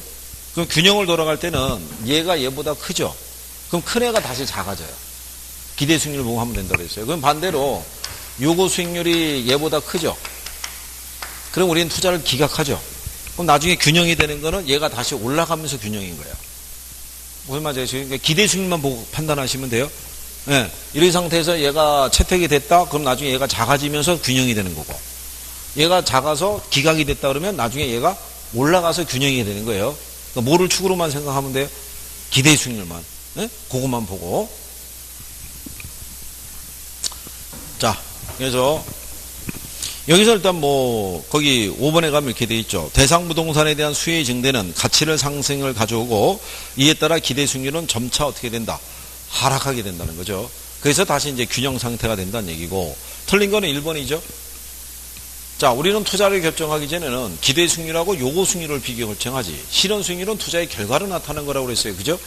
그럼 균형을 돌아갈 때는 얘가 얘보다 크죠? 그럼 큰 애가 다시 작아져요. 기대 수익률 보고 하면 된다고 했어요. 그럼 반대로 요구 수익률이 얘보다 크죠? 그럼 우리는 투자를 기각하죠? 그럼 나중에 균형이 되는 거는 얘가 다시 올라가면서 균형인 거예요. 무슨 말이에요? 그러니까 기대 수익률만 보고 판단하시면 돼요. 네. 이런 상태에서 얘가 채택이 됐다? 그럼 나중에 얘가 작아지면서 균형이 되는 거고. 얘가 작아서 기각이 됐다 그러면 나중에 얘가 올라가서 균형이 되는 거예요. 그러니까 뭐를 축으로만 생각하면 돼요? 기대 수익률만. 네? 그것만 보고. 자, 그래서 여기서 일단 거기 5번에 가면 이렇게 돼 있죠. 대상 부동산에 대한 수요의 증대는 가치를 상승을 가져오고 이에 따라 기대 수익률은 점차 어떻게 된다? 하락하게 된다는 거죠. 그래서 다시 이제 균형 상태가 된다는 얘기고 틀린 거는 1번이죠. 자, 우리는 투자를 결정하기 전에는 기대 수익률하고 요구 수익률을 비교 결정하지. 실현 수익률은 투자의 결과로 나타나는 거라고 그랬어요. 그죠?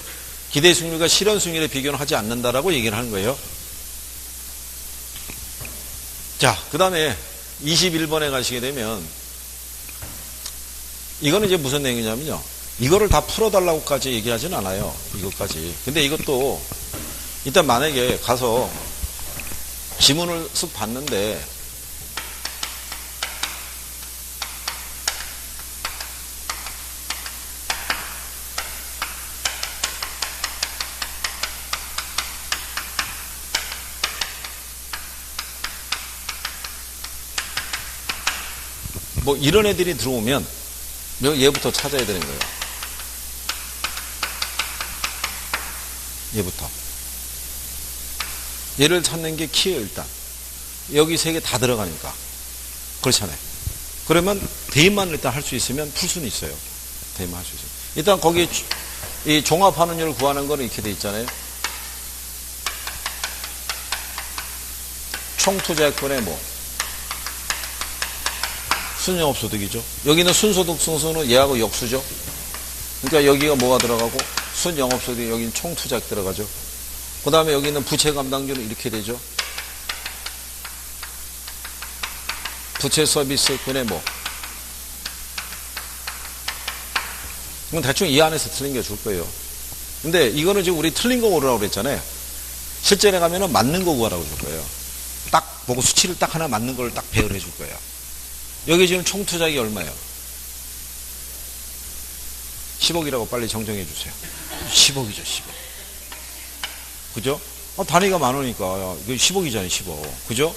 기대 수익률과 실현 수익률의 비교는 하지 않는다라고 얘기를 하는 거예요. 자, 그 다음에 21번에 가시게 되면 이거는 이제 무슨 내용이냐면요. 이거를 다 풀어달라고까지 얘기하진 않아요. 이것까지. 근데 이것도 일단 만약에 가서 지문을 쓱 봤는데 이런 애들이 들어오면 얘부터 찾아야 되는 거예요. 얘부터. 얘를 찾는 게 키예요, 일단. 여기 세 개 다 들어가니까. 그렇잖아요. 그러면 대입만 일단 할 수 있으면 풀 수는 있어요. 대입만 할 수 있어요. 일단 거기 이 종합환원율을 구하는 거는 이렇게 돼 있잖아요. 총투자액분의 순영업소득이죠. 여기는 순소득 승수는 얘하고 역수죠. 그러니까 여기가 뭐가 들어가고 순영업소득이 여기는 총투자액 들어가죠. 그 다음에 여기는 부채 감당률은 이렇게 되죠. 부채 서비스분의 이건 대충 이 안에서 틀린 게 줄 거예요. 근데 이거는 지금 우리 틀린 거 고르라고 그랬잖아요. 실전에 가면은 맞는 거 구하라고 줄 거예요. 딱 보고 수치를 딱 하나 맞는 걸 딱 배열해 줄 거예요. 여기 지금 총투자액이 얼마예요? 10억이라고 빨리 정정해 주세요. 10억이죠, 10억. 그죠? 단위가 많으니까. 이거 10억이잖아요, 10억. 그죠?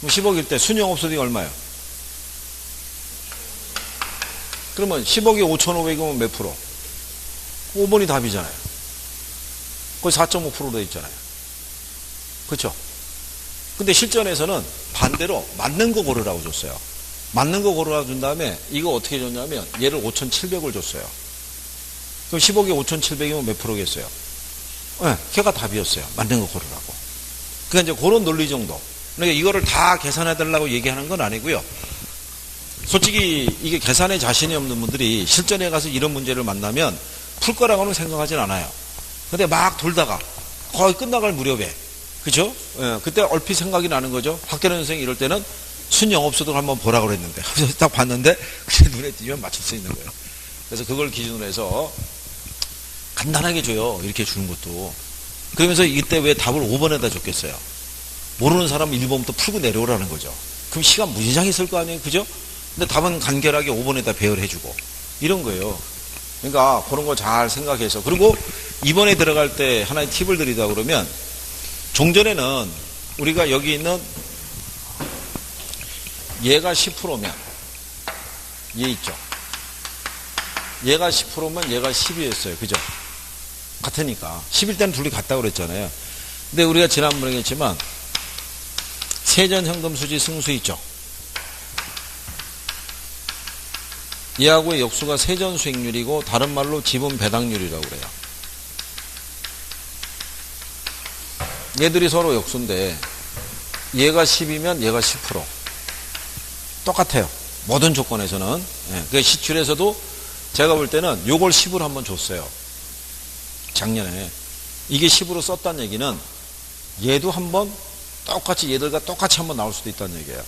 그럼 10억일 때 순영업소득이 얼마예요? 그러면 10억이 5,500이면 몇 프로? 5번이 답이잖아요. 거의 4.5%로 되어 있잖아요. 그렇죠? 근데 실전에서는 반대로 맞는 거 고르라고 줬어요. 맞는 거 고르라고 준 다음에 이거 어떻게 줬냐면 얘를 5,700을 줬어요. 그럼 10억에 5,700이면 몇 프로겠어요? 네, 걔가 답이었어요. 맞는 거 고르라고. 그러니까 이제 그런 논리 정도. 그러니까 이거를 다 계산해달라고 얘기하는 건 아니고요. 솔직히 이게 계산에 자신이 없는 분들이 실전에 가서 이런 문제를 만나면 풀 거라고는 생각하진 않아요. 근데 막 돌다가 거의 끝나갈 무렵에, 그죠? 예, 그때 얼핏 생각이 나는 거죠. 학교는 선생님이 이럴 때는 순영업소득 한번 보라고 그랬는데, 딱 봤는데, 그게 눈에 띄면 맞출 수 있는 거예요. 그래서 그걸 기준으로 해서 간단하게 줘요. 이렇게 주는 것도. 그러면서 이때 왜 답을 5번에다 줬겠어요? 모르는 사람은 1번부터 풀고 내려오라는 거죠. 그럼 시간 무지장히 쓸 거 아니에요? 그죠? 근데 답은 간결하게 5번에다 배열해주고. 이런 거예요. 그러니까 그런 거 잘 생각해서. 그리고 이번에 들어갈 때 하나의 팁을 드리다 그러면, 종전에는 우리가 여기 있는 얘가 10%면 얘 있죠. 얘가 10%면 얘가 10이었어요. 그죠? 같으니까. 10일 때는 둘이 같다고 그랬잖아요. 근데 우리가 지난번에 했지만 세전현금수지 승수 있죠. 얘하고의 역수가 세전수익률이고 다른 말로 지분 배당률이라고 그래요. 얘들이 서로 역수인데 얘가 10이면 얘가 10%. 똑같아요. 모든 조건에서는. 예, 그 시출에서도 제가 볼 때는 요걸 10으로 한번 줬어요. 작년에. 이게 10으로 썼다는 얘기는 얘도 한번 똑같이 얘들과 똑같이 한번 나올 수도 있다는 얘기예요.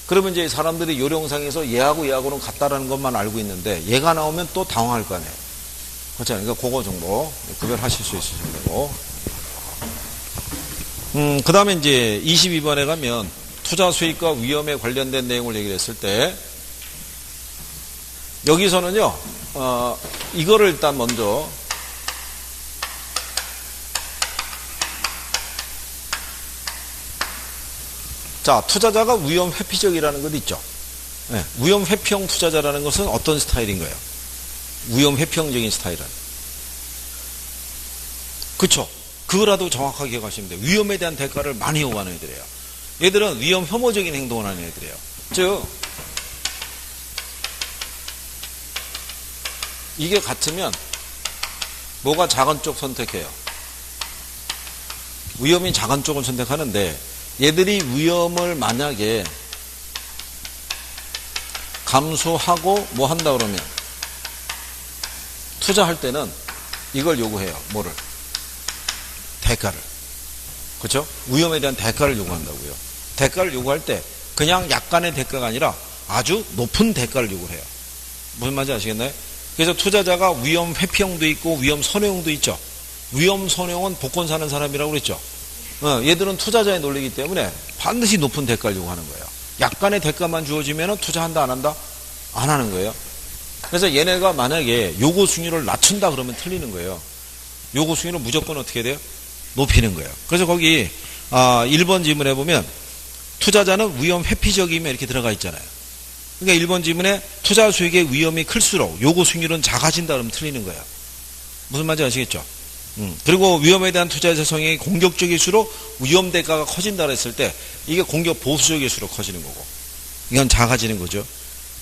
그러면 이제 사람들이 요령상에서 얘하고 얘하고는 같다라는 것만 알고 있는데 얘가 나오면 또 당황할 거 아니에요. 그렇잖아요. 그러니까 그거 정도 구별하실 수 있으시면 되고. 그 다음에 이제 22번에 가면 투자 수익과 위험에 관련된 내용을 얘기를 했을 때 여기서는요, 이거를 일단 먼저 자, 투자자가 위험 회피적이라는 것 있죠. 네, 위험 회피형 투자자라는 것은 어떤 스타일인 거예요? 위험 회피형적인 스타일은. 그쵸? 그거라도 정확하게 기억하시면 돼요. 위험에 대한 대가를 많이 요구하는 애들이에요. 얘들은 위험 혐오적인 행동을 하는 애들이에요. 즉, 이게 같으면 뭐가 작은 쪽 선택해요? 위험이 작은 쪽을 선택하는데 얘들이 위험을 만약에 감수하고 뭐 한다 그러면 투자할 때는 이걸 요구해요. 뭐를? 대가를. 그렇죠? 위험에 대한 대가를 요구한다고요. 대가를 요구할 때 그냥 약간의 대가가 아니라 아주 높은 대가를 요구해요. 무슨 말인지 아시겠나요? 그래서 투자자가 위험 회피형도 있고 위험 선호형도 있죠. 위험 선호형은 복권 사는 사람이라고 그랬죠. 얘들은 투자자의 논리이기 때문에 반드시 높은 대가를 요구하는 거예요. 약간의 대가만 주어지면 투자한다 안 한다? 안 하는 거예요. 그래서 얘네가 만약에 요구 수익률을 낮춘다 그러면 틀리는 거예요. 요구 수익률은 무조건 어떻게 돼요? 높이는 거예요. 그래서 거기 1번 지문에 보면 투자자는 위험 회피적이면 이렇게 들어가 있잖아요. 그러니까 1번 지문에 투자 수익의 위험이 클수록 요구 수익률은 작아진다 그러면 틀리는 거예요. 무슨 말인지 아시겠죠? 그리고 위험에 대한 투자의 성향이 공격적일수록 위험 대가가 커진다 그랬을 때 이게 공격 보수적일수록 커지는 거고 이건 작아지는 거죠.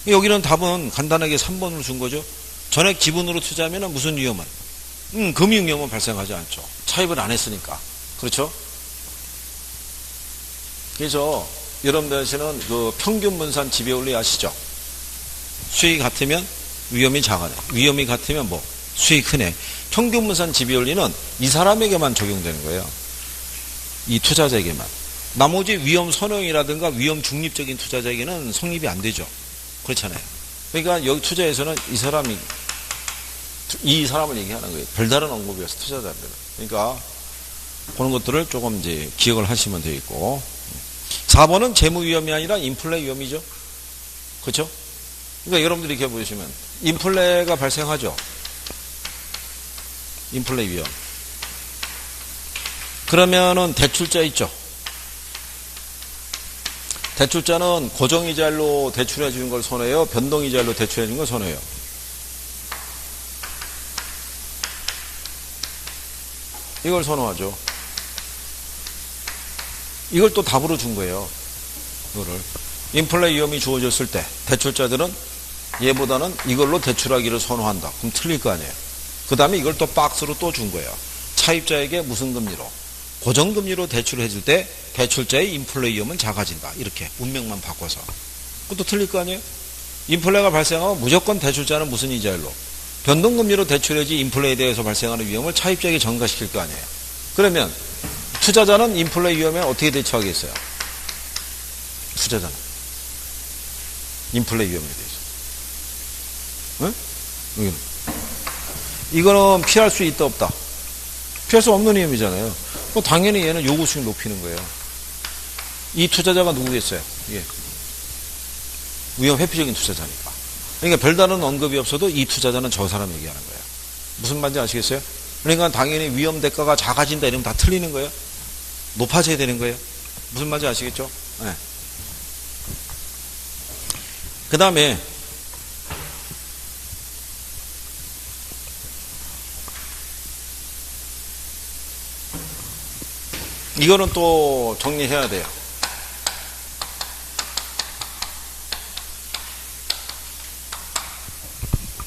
여기는 답은 간단하게 3번으로 준 거죠. 전액 지분으로 투자하면 무슨 위험은? 금융 위험은 발생하지 않죠. 차입을 안 했으니까. 그렇죠? 그래서 여러분들 아시는 그 평균 분산 지배원리 아시죠? 수익이 같으면 위험이 작아네. 위험이 같으면 뭐? 수익이 크네. 평균 분산 지배원리는 이 사람에게만 적용되는 거예요. 이 투자자에게만. 나머지 위험 선호형이라든가 위험 중립적인 투자자에게는 성립이 안 되죠. 그렇잖아요. 그러니까 여기 투자에서는 이 사람을 얘기하는 거예요. 별다른 언급이어서 투자자들은. 그러니까 그런 것들을 조금 이제 기억을 하시면 되겠고. 4번은 재무 위험이 아니라 인플레 위험이죠. 그렇죠? 그러니까 여러분들이 이렇게 보시면 인플레가 발생하죠. 인플레 위험. 그러면은 대출자 있죠. 대출자는 고정이자율로 대출해 주는 걸 선호해요? 변동이자율로 대출해 주는 걸 선호해요? 이걸 선호하죠. 이걸 또 답으로 준 거예요. 이거를. 인플레 위험이 주어졌을 때 대출자들은 얘보다는 이걸로 대출하기를 선호한다. 그럼 틀릴 거 아니에요. 그 다음에 이걸 또 박스로 또 준 거예요. 차입자에게 무슨 금리로? 고정금리로 대출을 해줄 때 대출자의 인플레 위험은 작아진다. 이렇게 운명만 바꿔서. 그것도 틀릴 거 아니에요? 인플레가 발생하면 무조건 대출자는 무슨 이자율로? 변동금리로 대출해야지 인플레에 대해서 발생하는 위험을 차입자에게 전가시킬 거 아니에요. 그러면 투자자는 인플레 위험에 어떻게 대처하겠어요? 투자자는 인플레 위험에 대해서. 응? 이거는 피할 수 있다 없다? 피할 수 없는 위험이잖아요. 당연히 얘는 요구 수익 높이는 거예요. 이 투자자가 누구겠어요? 예. 위험 회피적인 투자자니까. 그러니까 별다른 언급이 없어도 이 투자자는 저 사람 얘기하는 거예요. 무슨 말인지 아시겠어요? 그러니까 당연히 위험 대가가 작아진다 이러면 다 틀리는 거예요. 높아져야 되는 거예요. 무슨 말인지 아시겠죠? 네. 그 다음에 이거는 또 정리해야 돼요.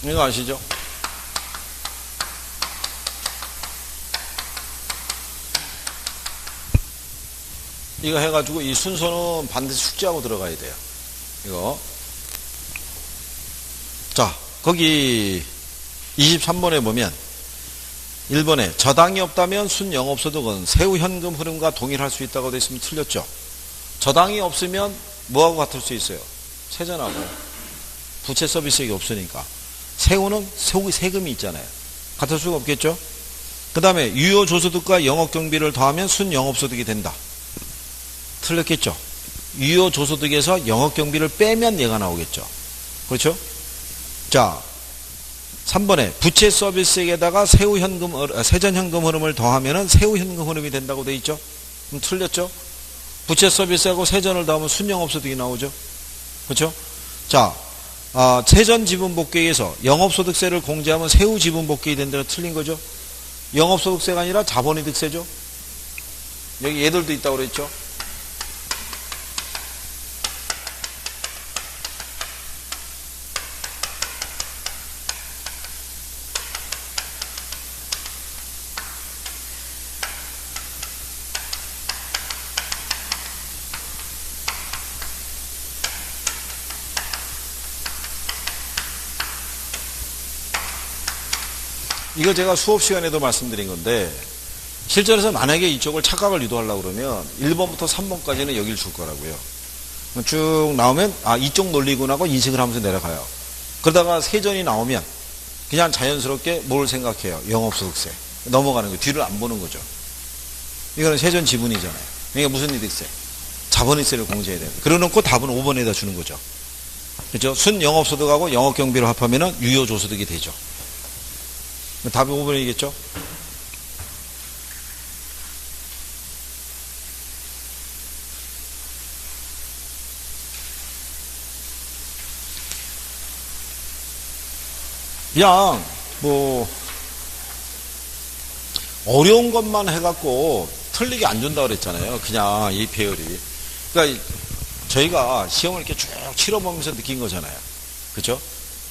이거 아시죠? 이거 해가지고 이 순서는 반드시 숙지하고 들어가야 돼요. 이거. 자, 거기 23번에 보면 1번에 저당이 없다면 순영업소득은 세후 현금 흐름과 동일할 수 있다고 되어 있으면 틀렸죠. 저당이 없으면 뭐하고 같을 수 있어요? 세전하고 부채 서비스액이 없으니까. 세후는 세금이 있잖아요. 같을 수가 없겠죠. 그 다음에 유효조소득과 영업경비를 더하면 순영업소득이 된다. 틀렸겠죠. 유효조소득에서 영업경비를 빼면 얘가 나오겠죠. 그렇죠? 자, 3번에 부채 서비스액에다가 세전현금 흐름을 더하면 세후현금 흐름이 된다고 돼 있죠. 그럼 틀렸죠. 부채 서비스하고 세전을 더하면 순영업소득이 나오죠. 그렇죠? 자, 세전 지분복귀에서 영업소득세를 공제하면 세후 지분복귀 된다고 틀린 거죠. 영업소득세가 아니라 자본이득세죠. 여기 얘들도 있다고 그랬죠. 이거 제가 수업 시간에도 말씀드린 건데 실전에서 만약에 이쪽을 착각을 유도하려고 그러면 1번부터 3번까지는 여길 줄 거라고요. 쭉 나오면 이쪽 논리구나 하고 인식을 하면서 내려가요. 그러다가 세전이 나오면 그냥 자연스럽게 뭘 생각해요? 영업소득세. 넘어가는 거예요. 뒤를 안 보는 거죠. 이거는 세전 지분이잖아요. 그러니까 무슨 이득세? 자본이득세를 공제해야 돼요. 그러놓고 답은 5번에다 주는 거죠. 그렇죠? 순영업소득하고 영업경비를 합하면 유효조소득이 되죠. 답이 5번이겠죠? 그냥 어려운 것만 해갖고 틀리게 안 준다 그랬잖아요. 그냥 이 배열이. 그러니까 저희가 시험을 이렇게 쭉 치러보면서 느낀 거잖아요. 그렇죠?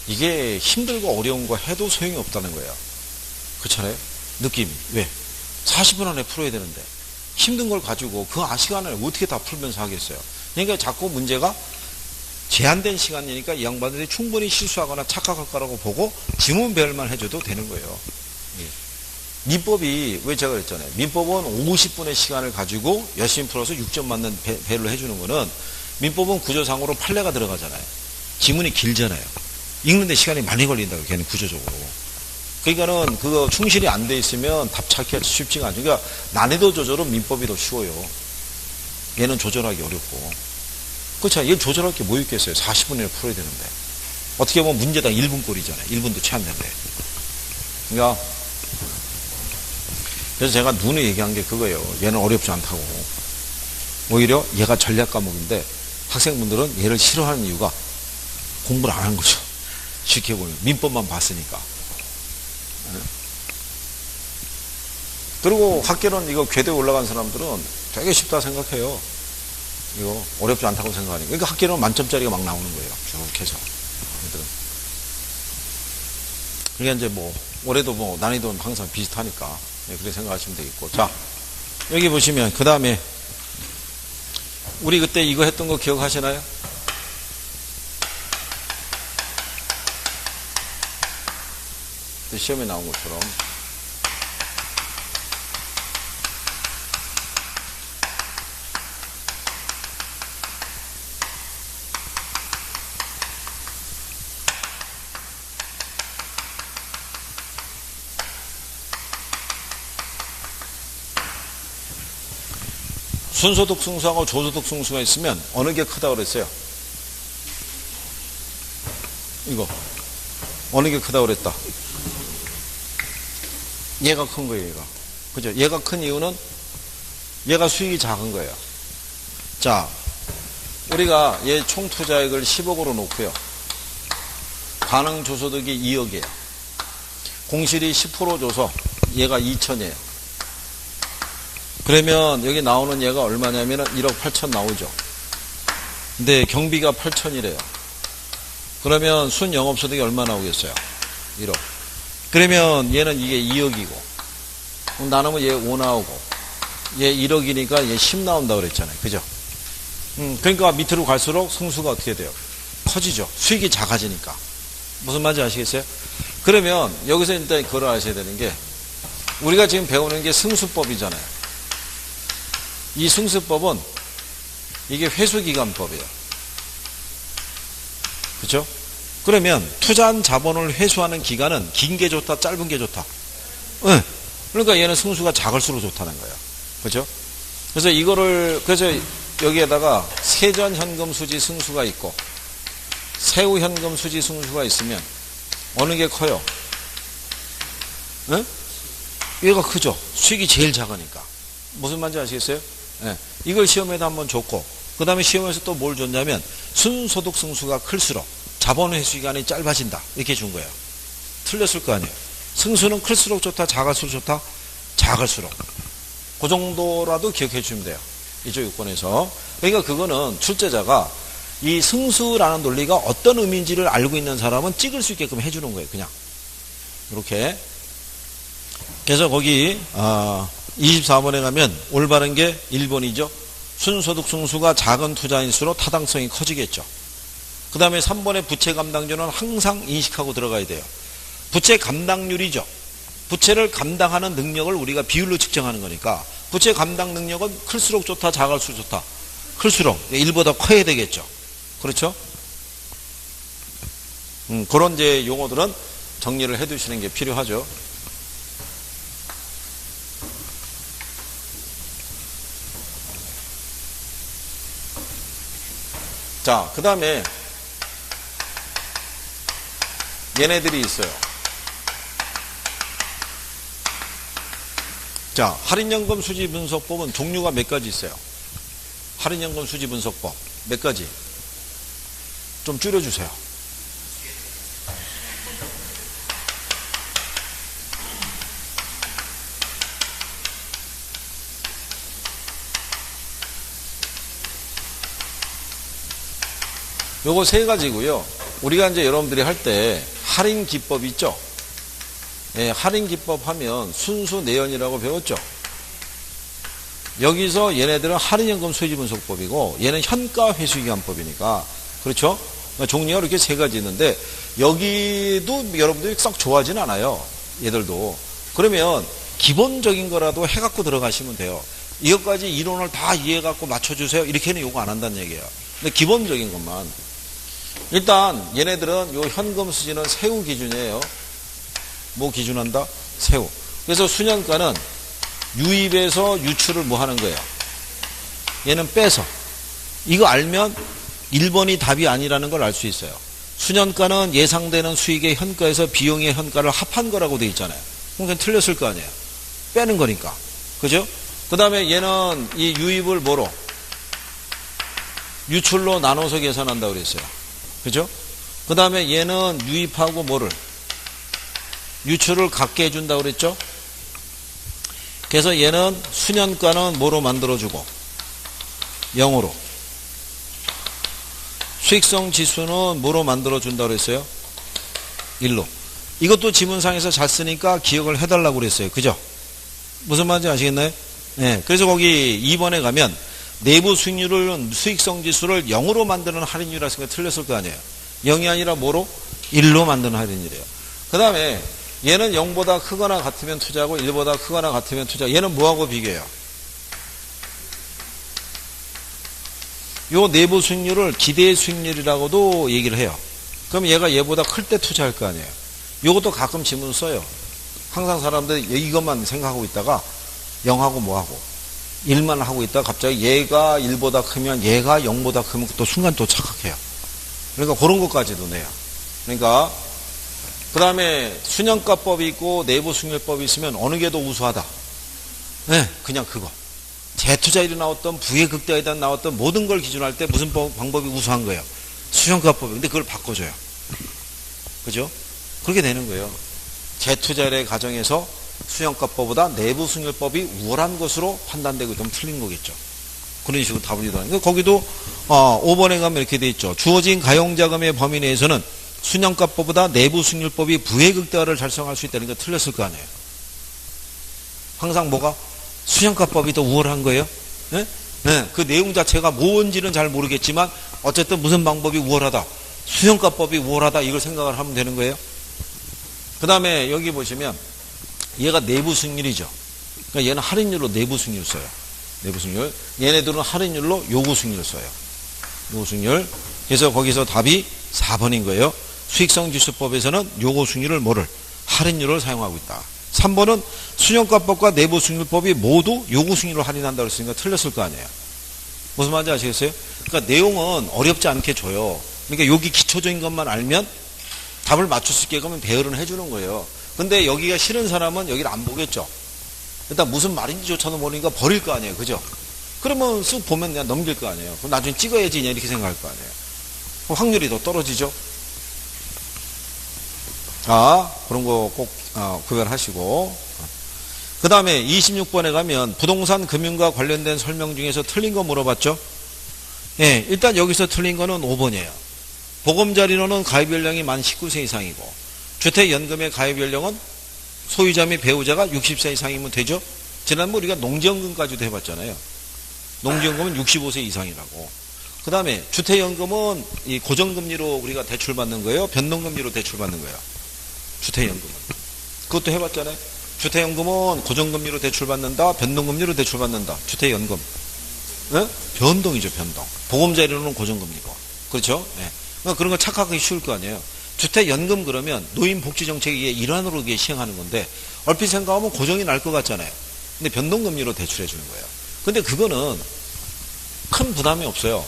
이게 힘들고 어려운 거 해도 소용이 없다는 거예요. 그렇잖아요? 느낌이. 왜? 40분 안에 풀어야 되는데 힘든 걸 가지고 그 시간을 어떻게 다 풀면서 하겠어요? 그러니까 자꾸 문제가 제한된 시간이니까 이 양반들이 충분히 실수하거나 착각할 거라고 보고 지문 배열만 해줘도 되는 거예요. 예. 민법이 왜 제가 그랬잖아요. 민법은 50분의 시간을 가지고 열심히 풀어서 6점 맞는 배열을 해주는 거는 민법은 구조상으로 판례가 들어가잖아요. 지문이 길잖아요. 읽는데 시간이 많이 걸린다고 걔는 구조적으로. 그러니까는 그거 충실이 안 돼 있으면 답 찾기가 쉽지가 않죠. 그러니까 난이도 조절은 민법이 더 쉬워요. 얘는 조절하기 어렵고. 그렇죠. 얘 조절할 게 뭐 있겠어요. 40분이나 풀어야 되는데. 어떻게 보면 문제당 1분 꼴이잖아요. 1분도 채 안 되는데. 그러니까 그래서 제가 눈에 얘기한 게 그거예요. 얘는 어렵지 않다고. 오히려 얘가 전략 과목인데 학생분들은 얘를 싫어하는 이유가 공부를 안 한 거죠. 쉽게 보면 민법만 봤으니까. 그리고 학계론 이거 궤도에 올라간 사람들은 되게 쉽다 생각해요. 이거 어렵지 않다고 생각하니까. 그러니까 학계론 만점짜리가 막 나오는 거예요. 쭉 해서. 그러니까 이제 올해도 난이도는 항상 비슷하니까. 그렇게 생각하시면 되겠고. 자, 여기 보시면 그 다음에 우리 그때 이거 했던 거 기억하시나요? 시험에 나온 것처럼 순소득 승수하고 조소득 승수가 있으면 어느 게 크다고 그랬어요? 이거 어느 게 크다고 그랬다? 얘가 큰 거예요. 얘가. 그죠? 얘가 큰 이유는 얘가 수익이 작은 거예요. 자, 우리가 얘 총 투자액을 10억으로 놓고요. 가능 조소득이 2억이에요. 공실이 10% 줘서 얘가 2천이에요. 그러면 여기 나오는 얘가 얼마냐면 1억 8천 나오죠. 근데 경비가 8천이래요. 그러면 순 영업소득이 얼마 나오겠어요? 1억. 그러면 얘는 이게 2억이고 나누면 얘 5 나오고 얘 1억이니까 얘 10 나온다고 그랬잖아요. 그죠? 그러니까 밑으로 갈수록 승수가 어떻게 돼요? 커지죠. 수익이 작아지니까. 무슨 말인지 아시겠어요? 그러면 여기서 일단 그걸 아셔야 되는 게 우리가 지금 배우는 게 승수법이잖아요. 이 승수법은 이게 회수기간법이에요. 그렇죠? 그러면 투자한 자본을 회수하는 기간은 긴 게 좋다, 짧은 게 좋다. 네. 그러니까 얘는 승수가 작을수록 좋다는 거예요. 그렇죠? 그래서 이거를 그래서 여기에다가 세전 현금 수지 승수가 있고 세후 현금 수지 승수가 있으면 어느 게 커요? 네? 얘가 크죠. 수익이 제일 작으니까. 무슨 말인지 아시겠어요? 네. 이걸 시험에도 한번 줬고 그 다음에 시험에서 또 뭘 줬냐면 순소득 승수가 클수록 자본 회수 기간이 짧아진다 이렇게 준 거예요. 틀렸을 거 아니에요. 승수는 클수록 좋다, 작을수록 좋다, 작을수록. 그 정도라도 기억해 주시면 돼요. 이쪽 요건에서. 그러니까 그거는 출제자가 이 승수라는 논리가 어떤 의미인지를 알고 있는 사람은 찍을 수 있게끔 해주는 거예요. 그냥 이렇게. 그래서 거기 24번에 가면 올바른 게 1번이죠. 순소득 승수가 작은 투자인수록 타당성이 커지겠죠. 그 다음에 3번의 부채 감당률은 항상 인식하고 들어가야 돼요. 부채 감당률이죠. 부채를 감당하는 능력을 우리가 비율로 측정하는 거니까 부채 감당 능력은 클수록 좋다, 작을수록 좋다. 클수록 1보다 커야 되겠죠. 그렇죠? 그런 이제 용어들은 정리를 해 두시는 게 필요하죠. 자, 그 다음에 얘네들이 있어요. 자, 할인연금 수지 분석법은 종류가 몇 가지 있어요. 할인연금 수지 분석법 몇 가지? 좀 줄여주세요. 요거 세 가지고요. 우리가 이제 여러분들이 할 때 할인 기법 있죠? 예, 할인 기법 하면 순수 내연이라고 배웠죠? 여기서 얘네들은 할인연금 수지 분석법이고 얘는 현가 회수기간법이니까 그렇죠? 종류가 이렇게 세 가지 있는데 여기도 여러분들이 썩 좋아하진 않아요. 얘들도. 그러면 기본적인 거라도 해갖고 들어가시면 돼요. 이것까지 이론을 다 이해해갖고 맞춰주세요. 이렇게는 요거 안 한다는 얘기예요. 근데 기본적인 것만. 일단 얘네들은 요 현금 수지는 세후 기준이에요. 뭐 기준한다? 세후. 그래서 수년가는 유입에서 유출을 뭐 하는 거예요? 얘는 빼서. 이거 알면 1번이 답이 아니라는 걸 알 수 있어요. 수년가는 예상되는 수익의 현가에서 비용의 현가를 합한 거라고 돼 있잖아요. 그러니까 틀렸을 거 아니에요. 빼는 거니까. 그죠? 그 다음에 얘는 이 유입을 뭐로? 유출로 나눠서 계산한다고 그랬어요. 그죠? 그 다음에 얘는 유입하고 뭐를? 유출을 갖게 해준다고 그랬죠? 그래서 얘는 수년가는 뭐로 만들어주고? 0으로. 수익성 지수는 뭐로 만들어준다고 그랬어요? 1로. 이것도 지문상에서 잘 쓰니까 기억을 해달라고 그랬어요. 그죠? 무슨 말인지 아시겠나요? 네, 그래서 거기 2번에 가면 내부 수익률을 수익성 지수를 0으로 만드는 할인율이라 생각 틀렸을 거 아니에요. 0이 아니라 뭐로? 1로 만드는 할인율이에요. 그 다음에 얘는 0보다 크거나 같으면 투자하고 1보다 크거나 같으면 투자. 얘는 뭐하고 비교해요? 요 내부 수익률을 기대 수익률이라고도 얘기를 해요. 그럼 얘가 얘보다 클 때 투자할 거 아니에요. 요것도 가끔 지문 써요. 항상 사람들이 이것만 생각하고 있다가 0하고 뭐하고 1만 하고 있다가 갑자기 얘가 1보다 크면 얘가 0보다 크면 또 순간 또 착각해요. 그러니까 그런 것까지도 내요. 그러니까 그 다음에 순영가법이 있고 내부 수익률법이 있으면 어느 게 더 우수하다? 네, 그냥 그거. 재투자율이 나왔던 부의 극대화에 대한 나왔던 모든 걸 기준할 때 무슨 방법이 우수한 거예요? 순영가법이. 근데 그걸 바꿔줘요. 그죠? 그렇게 되는 거예요. 재투자율의 가정에서 수영가법보다 내부 수익률법이 우월한 것으로 판단되고 있다면 틀린 거겠죠. 그런 식으로 답을 이루어요. 거기도 5번에 가면 이렇게 돼 있죠. 주어진 가용자금의 범위 내에서는 수영가법보다 내부 수익률법이 부의 극대화를 달성할 수 있다는 게 틀렸을 거 아니에요. 항상 뭐가? 수영가법이 더 우월한 거예요. 네? 네. 그 내용 자체가 뭔지는 잘 모르겠지만 어쨌든 무슨 방법이 우월하다. 수영가법이 우월하다. 이걸 생각을 하면 되는 거예요. 그 다음에 여기 보시면 얘가 내부 수익률이죠. 그러니까 얘는 할인율로 내부 수익률 써요. 내부 수익률. 얘네들은 할인율로 요구 수익률 써요. 요구 수익률. 그래서 거기서 답이 4번인 거예요. 수익성 지수법에서는 요구 수익률을 뭐를? 할인율을 사용하고 있다. 3번은 수영가법과 내부 수익률법이 모두 요구 수익률을 할인한다고 했으니까 틀렸을 거 아니에요. 무슨 말인지 아시겠어요? 그러니까 내용은 어렵지 않게 줘요. 그러니까 여기 기초적인 것만 알면 답을 맞출 수 있게 그러면 배열은 해주는 거예요. 근데 여기가 싫은 사람은 여기를 안 보겠죠. 일단 무슨 말인지조차도 모르니까 버릴 거 아니에요. 그죠? 그러면 쓱 보면 그냥 넘길 거 아니에요. 그럼 나중에 찍어야지 이렇게 생각할 거 아니에요. 그럼 확률이 더 떨어지죠. 그런 거 꼭 구별하시고. 그 다음에 26번에 가면 부동산 금융과 관련된 설명 중에서 틀린 거 물어봤죠? 예, 일단 여기서 틀린 거는 5번이에요. 보금자리로는 가입 연령이 만 19세 이상이고 주택연금의 가입 연령은 소유자 및 배우자가 60세 이상이면 되죠? 지난번 우리가 농지연금까지도 해봤잖아요. 농지연금은 65세 이상이라고. 그 다음에 주택연금은 이 고정금리로 우리가 대출받는 거예요? 변동금리로 대출받는 거예요? 주택연금은. 그것도 해봤잖아요. 주택연금은 고정금리로 대출받는다, 변동금리로 대출받는다. 주택연금. 네? 변동이죠, 변동. 보금자리로는 고정금리고. 그렇죠? 네. 그런 거 착각하기 쉬울 거 아니에요. 주택연금 그러면 노인복지정책의 일환으로 시행하는 건데 얼핏 생각하면 고정이 날 것 같잖아요. 근데 변동금리로 대출해 주는 거예요. 근데 그거는 큰 부담이 없어요.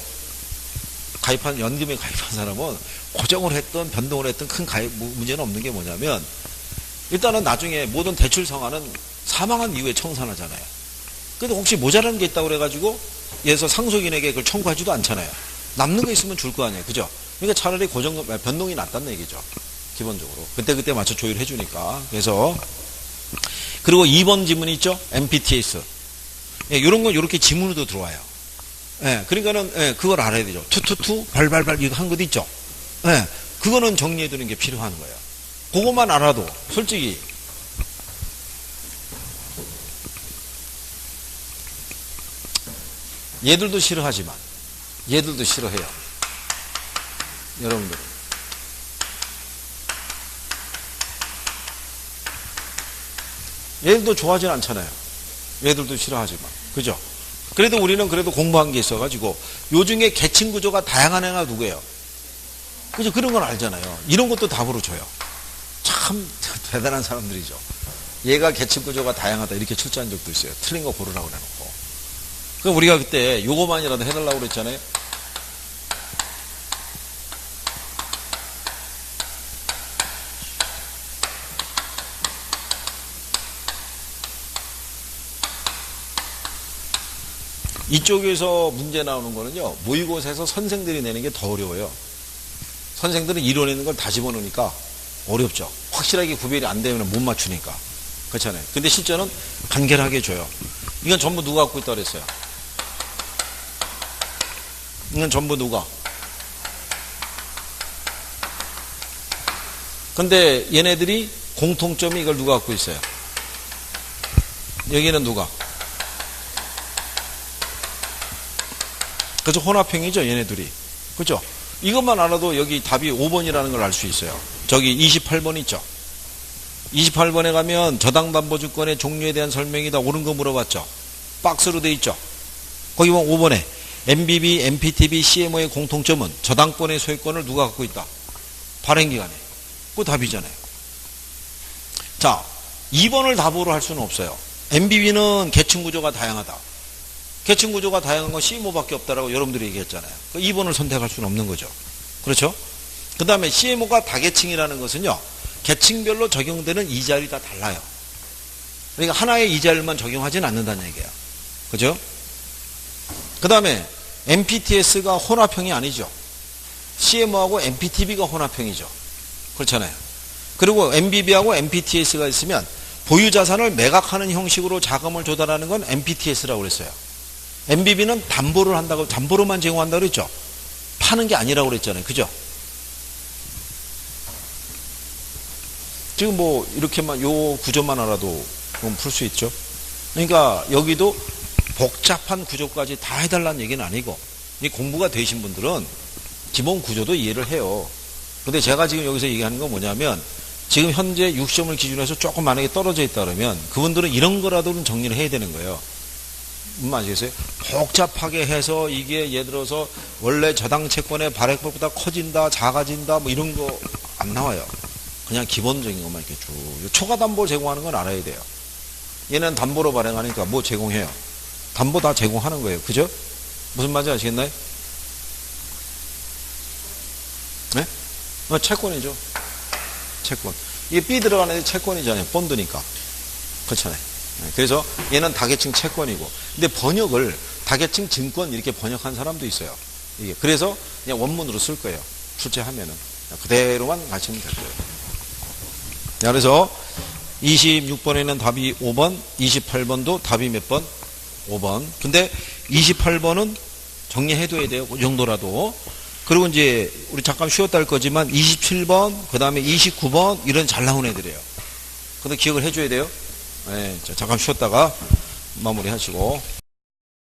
연금에 가입한 사람은 고정을 했던 변동을 했던 큰 가입 문제는 없는 게 뭐냐면 일단은 나중에 모든 대출 상환은 사망한 이후에 청산하잖아요. 근데 혹시 모자라는 게 있다고 그래가지고 예서 상속인에게 그걸 청구하지도 않잖아요. 남는 거 있으면 줄 거 아니에요. 그죠? 그러니까 차라리 고정금, 변동이 낫다는 얘기죠. 기본적으로. 그때 맞춰 조율해 주니까. 그래서, 그리고 2번 지문 있죠? MPTS. 예, 이런 건 이렇게 지문으로 들어와요. 예, 그러니까는, 예, 그걸 알아야 되죠. 투투투, 발발발, 이거 한 것 있죠? 예, 그거는 정리해 두는 게 필요한 거예요. 그것만 알아도, 솔직히, 얘들도 싫어하지만, 얘들도 싫어해요. 여러분들. 얘들도 좋아하진 않잖아요. 얘들도 싫어하지만. 그죠? 그래도 우리는 그래도 공부한 게 있어가지고, 요 중에 계층 구조가 다양한 애가 누구예요? 그죠? 그런 건 알잖아요. 이런 것도 답으로 줘요. 참 대단한 사람들이죠. 얘가 계층 구조가 다양하다. 이렇게 출제한 적도 있어요. 틀린 거 고르라고 해놓고. 그럼 우리가 그때 요거만이라도 해달라고 그랬잖아요. 이쪽에서 문제 나오는 거는요, 모의고사에서 선생들이 내는 게 더 어려워요. 선생들은 이론에 있는 걸 다 집어넣으니까 어렵죠. 확실하게 구별이 안 되면 못 맞추니까. 그렇잖아요. 근데 실제는 간결하게 줘요. 이건 전부 누가 갖고 있다고 그랬어요? 이건 전부 누가? 근데 얘네들이 공통점이 이걸 누가 갖고 있어요? 여기는 누가? 그래서 혼합형이죠, 얘네들이. 그죠? 이것만 알아도 여기 답이 5번이라는 걸 알 수 있어요. 저기 28번 있죠? 28번에 가면 저당담보증권의 종류에 대한 설명이 다 옳은 거 물어봤죠? 박스로 돼 있죠? 거기 보면 5번에 MBB, MPTB, CMO의 공통점은 저당권의 소유권을 누가 갖고 있다? 발행기관에. 그거 답이잖아요. 자, 2번을 답으로 할 수는 없어요. MBB는 계층 구조가 다양하다. 계층 구조가 다양한 건 CMO밖에 없다라고 여러분들이 얘기했잖아요. 2번을 선택할 수는 없는 거죠. 그렇죠? 그 다음에 CMO가 다계층이라는 것은요, 계층별로 적용되는 이자율이 다 달라요. 그러니까 하나의 이자율만 적용하지는 않는다는 얘기예요. 그죠? 그 다음에 MPTS가 혼합형이 아니죠. CMO하고 MPTB가 혼합형이죠. 그렇잖아요. 그리고 MBB하고 MPTS가 있으면 보유자산을 매각하는 형식으로 자금을 조달하는 건 MPTS라고 그랬어요. MBB는 담보를 한다고, 담보로만 제공한다고 그랬죠. 파는 게 아니라고 그랬잖아요. 그죠? 지금 뭐 이렇게만 요 구조만 알아도 풀 수 있죠. 그러니까 여기도 복잡한 구조까지 다 해달라는 얘기는 아니고, 이 공부가 되신 분들은 기본 구조도 이해를 해요. 근데 제가 지금 여기서 얘기하는 건 뭐냐면, 지금 현재 6시험을 기준으로 해서 조금 만약에 떨어져 있다 그러면 그분들은 이런 거라도 정리를 해야 되는 거예요. 무슨 아시겠어요? 복잡하게 해서 이게 예를 들어서 원래 저당 채권의 발행법보다 커진다, 작아진다, 뭐 이런 거 안 나와요. 그냥 기본적인 것만 이렇게 쭉. 초과 담보를 제공하는 건 알아야 돼요. 얘는 담보로 발행하니까 뭐 제공해요? 담보 다 제공하는 거예요. 그죠? 무슨 말인지 아시겠나요? 네? 채권이죠. 채권. 이게 B 들어가는 데 채권이잖아요. 본드니까. 그렇잖아요. 그래서 얘는 다계층 채권이고. 근데 번역을 다계층 증권 이렇게 번역한 사람도 있어요. 이게. 그래서 그냥 원문으로 쓸 거예요. 출제하면은. 그대로만 가시면 될 거예요. 그래서 26번에는 답이 5번, 28번도 답이 몇 번? 5번. 근데 28번은 정리해둬야 돼요. 그 정도라도. 그리고 이제 우리 잠깐 쉬었다 할 거지만 27번, 그 다음에 29번 이런 잘 나온 애들이에요. 근데 기억을 해줘야 돼요. 네, 자, 잠깐 쉬었다가 마무리 하시고.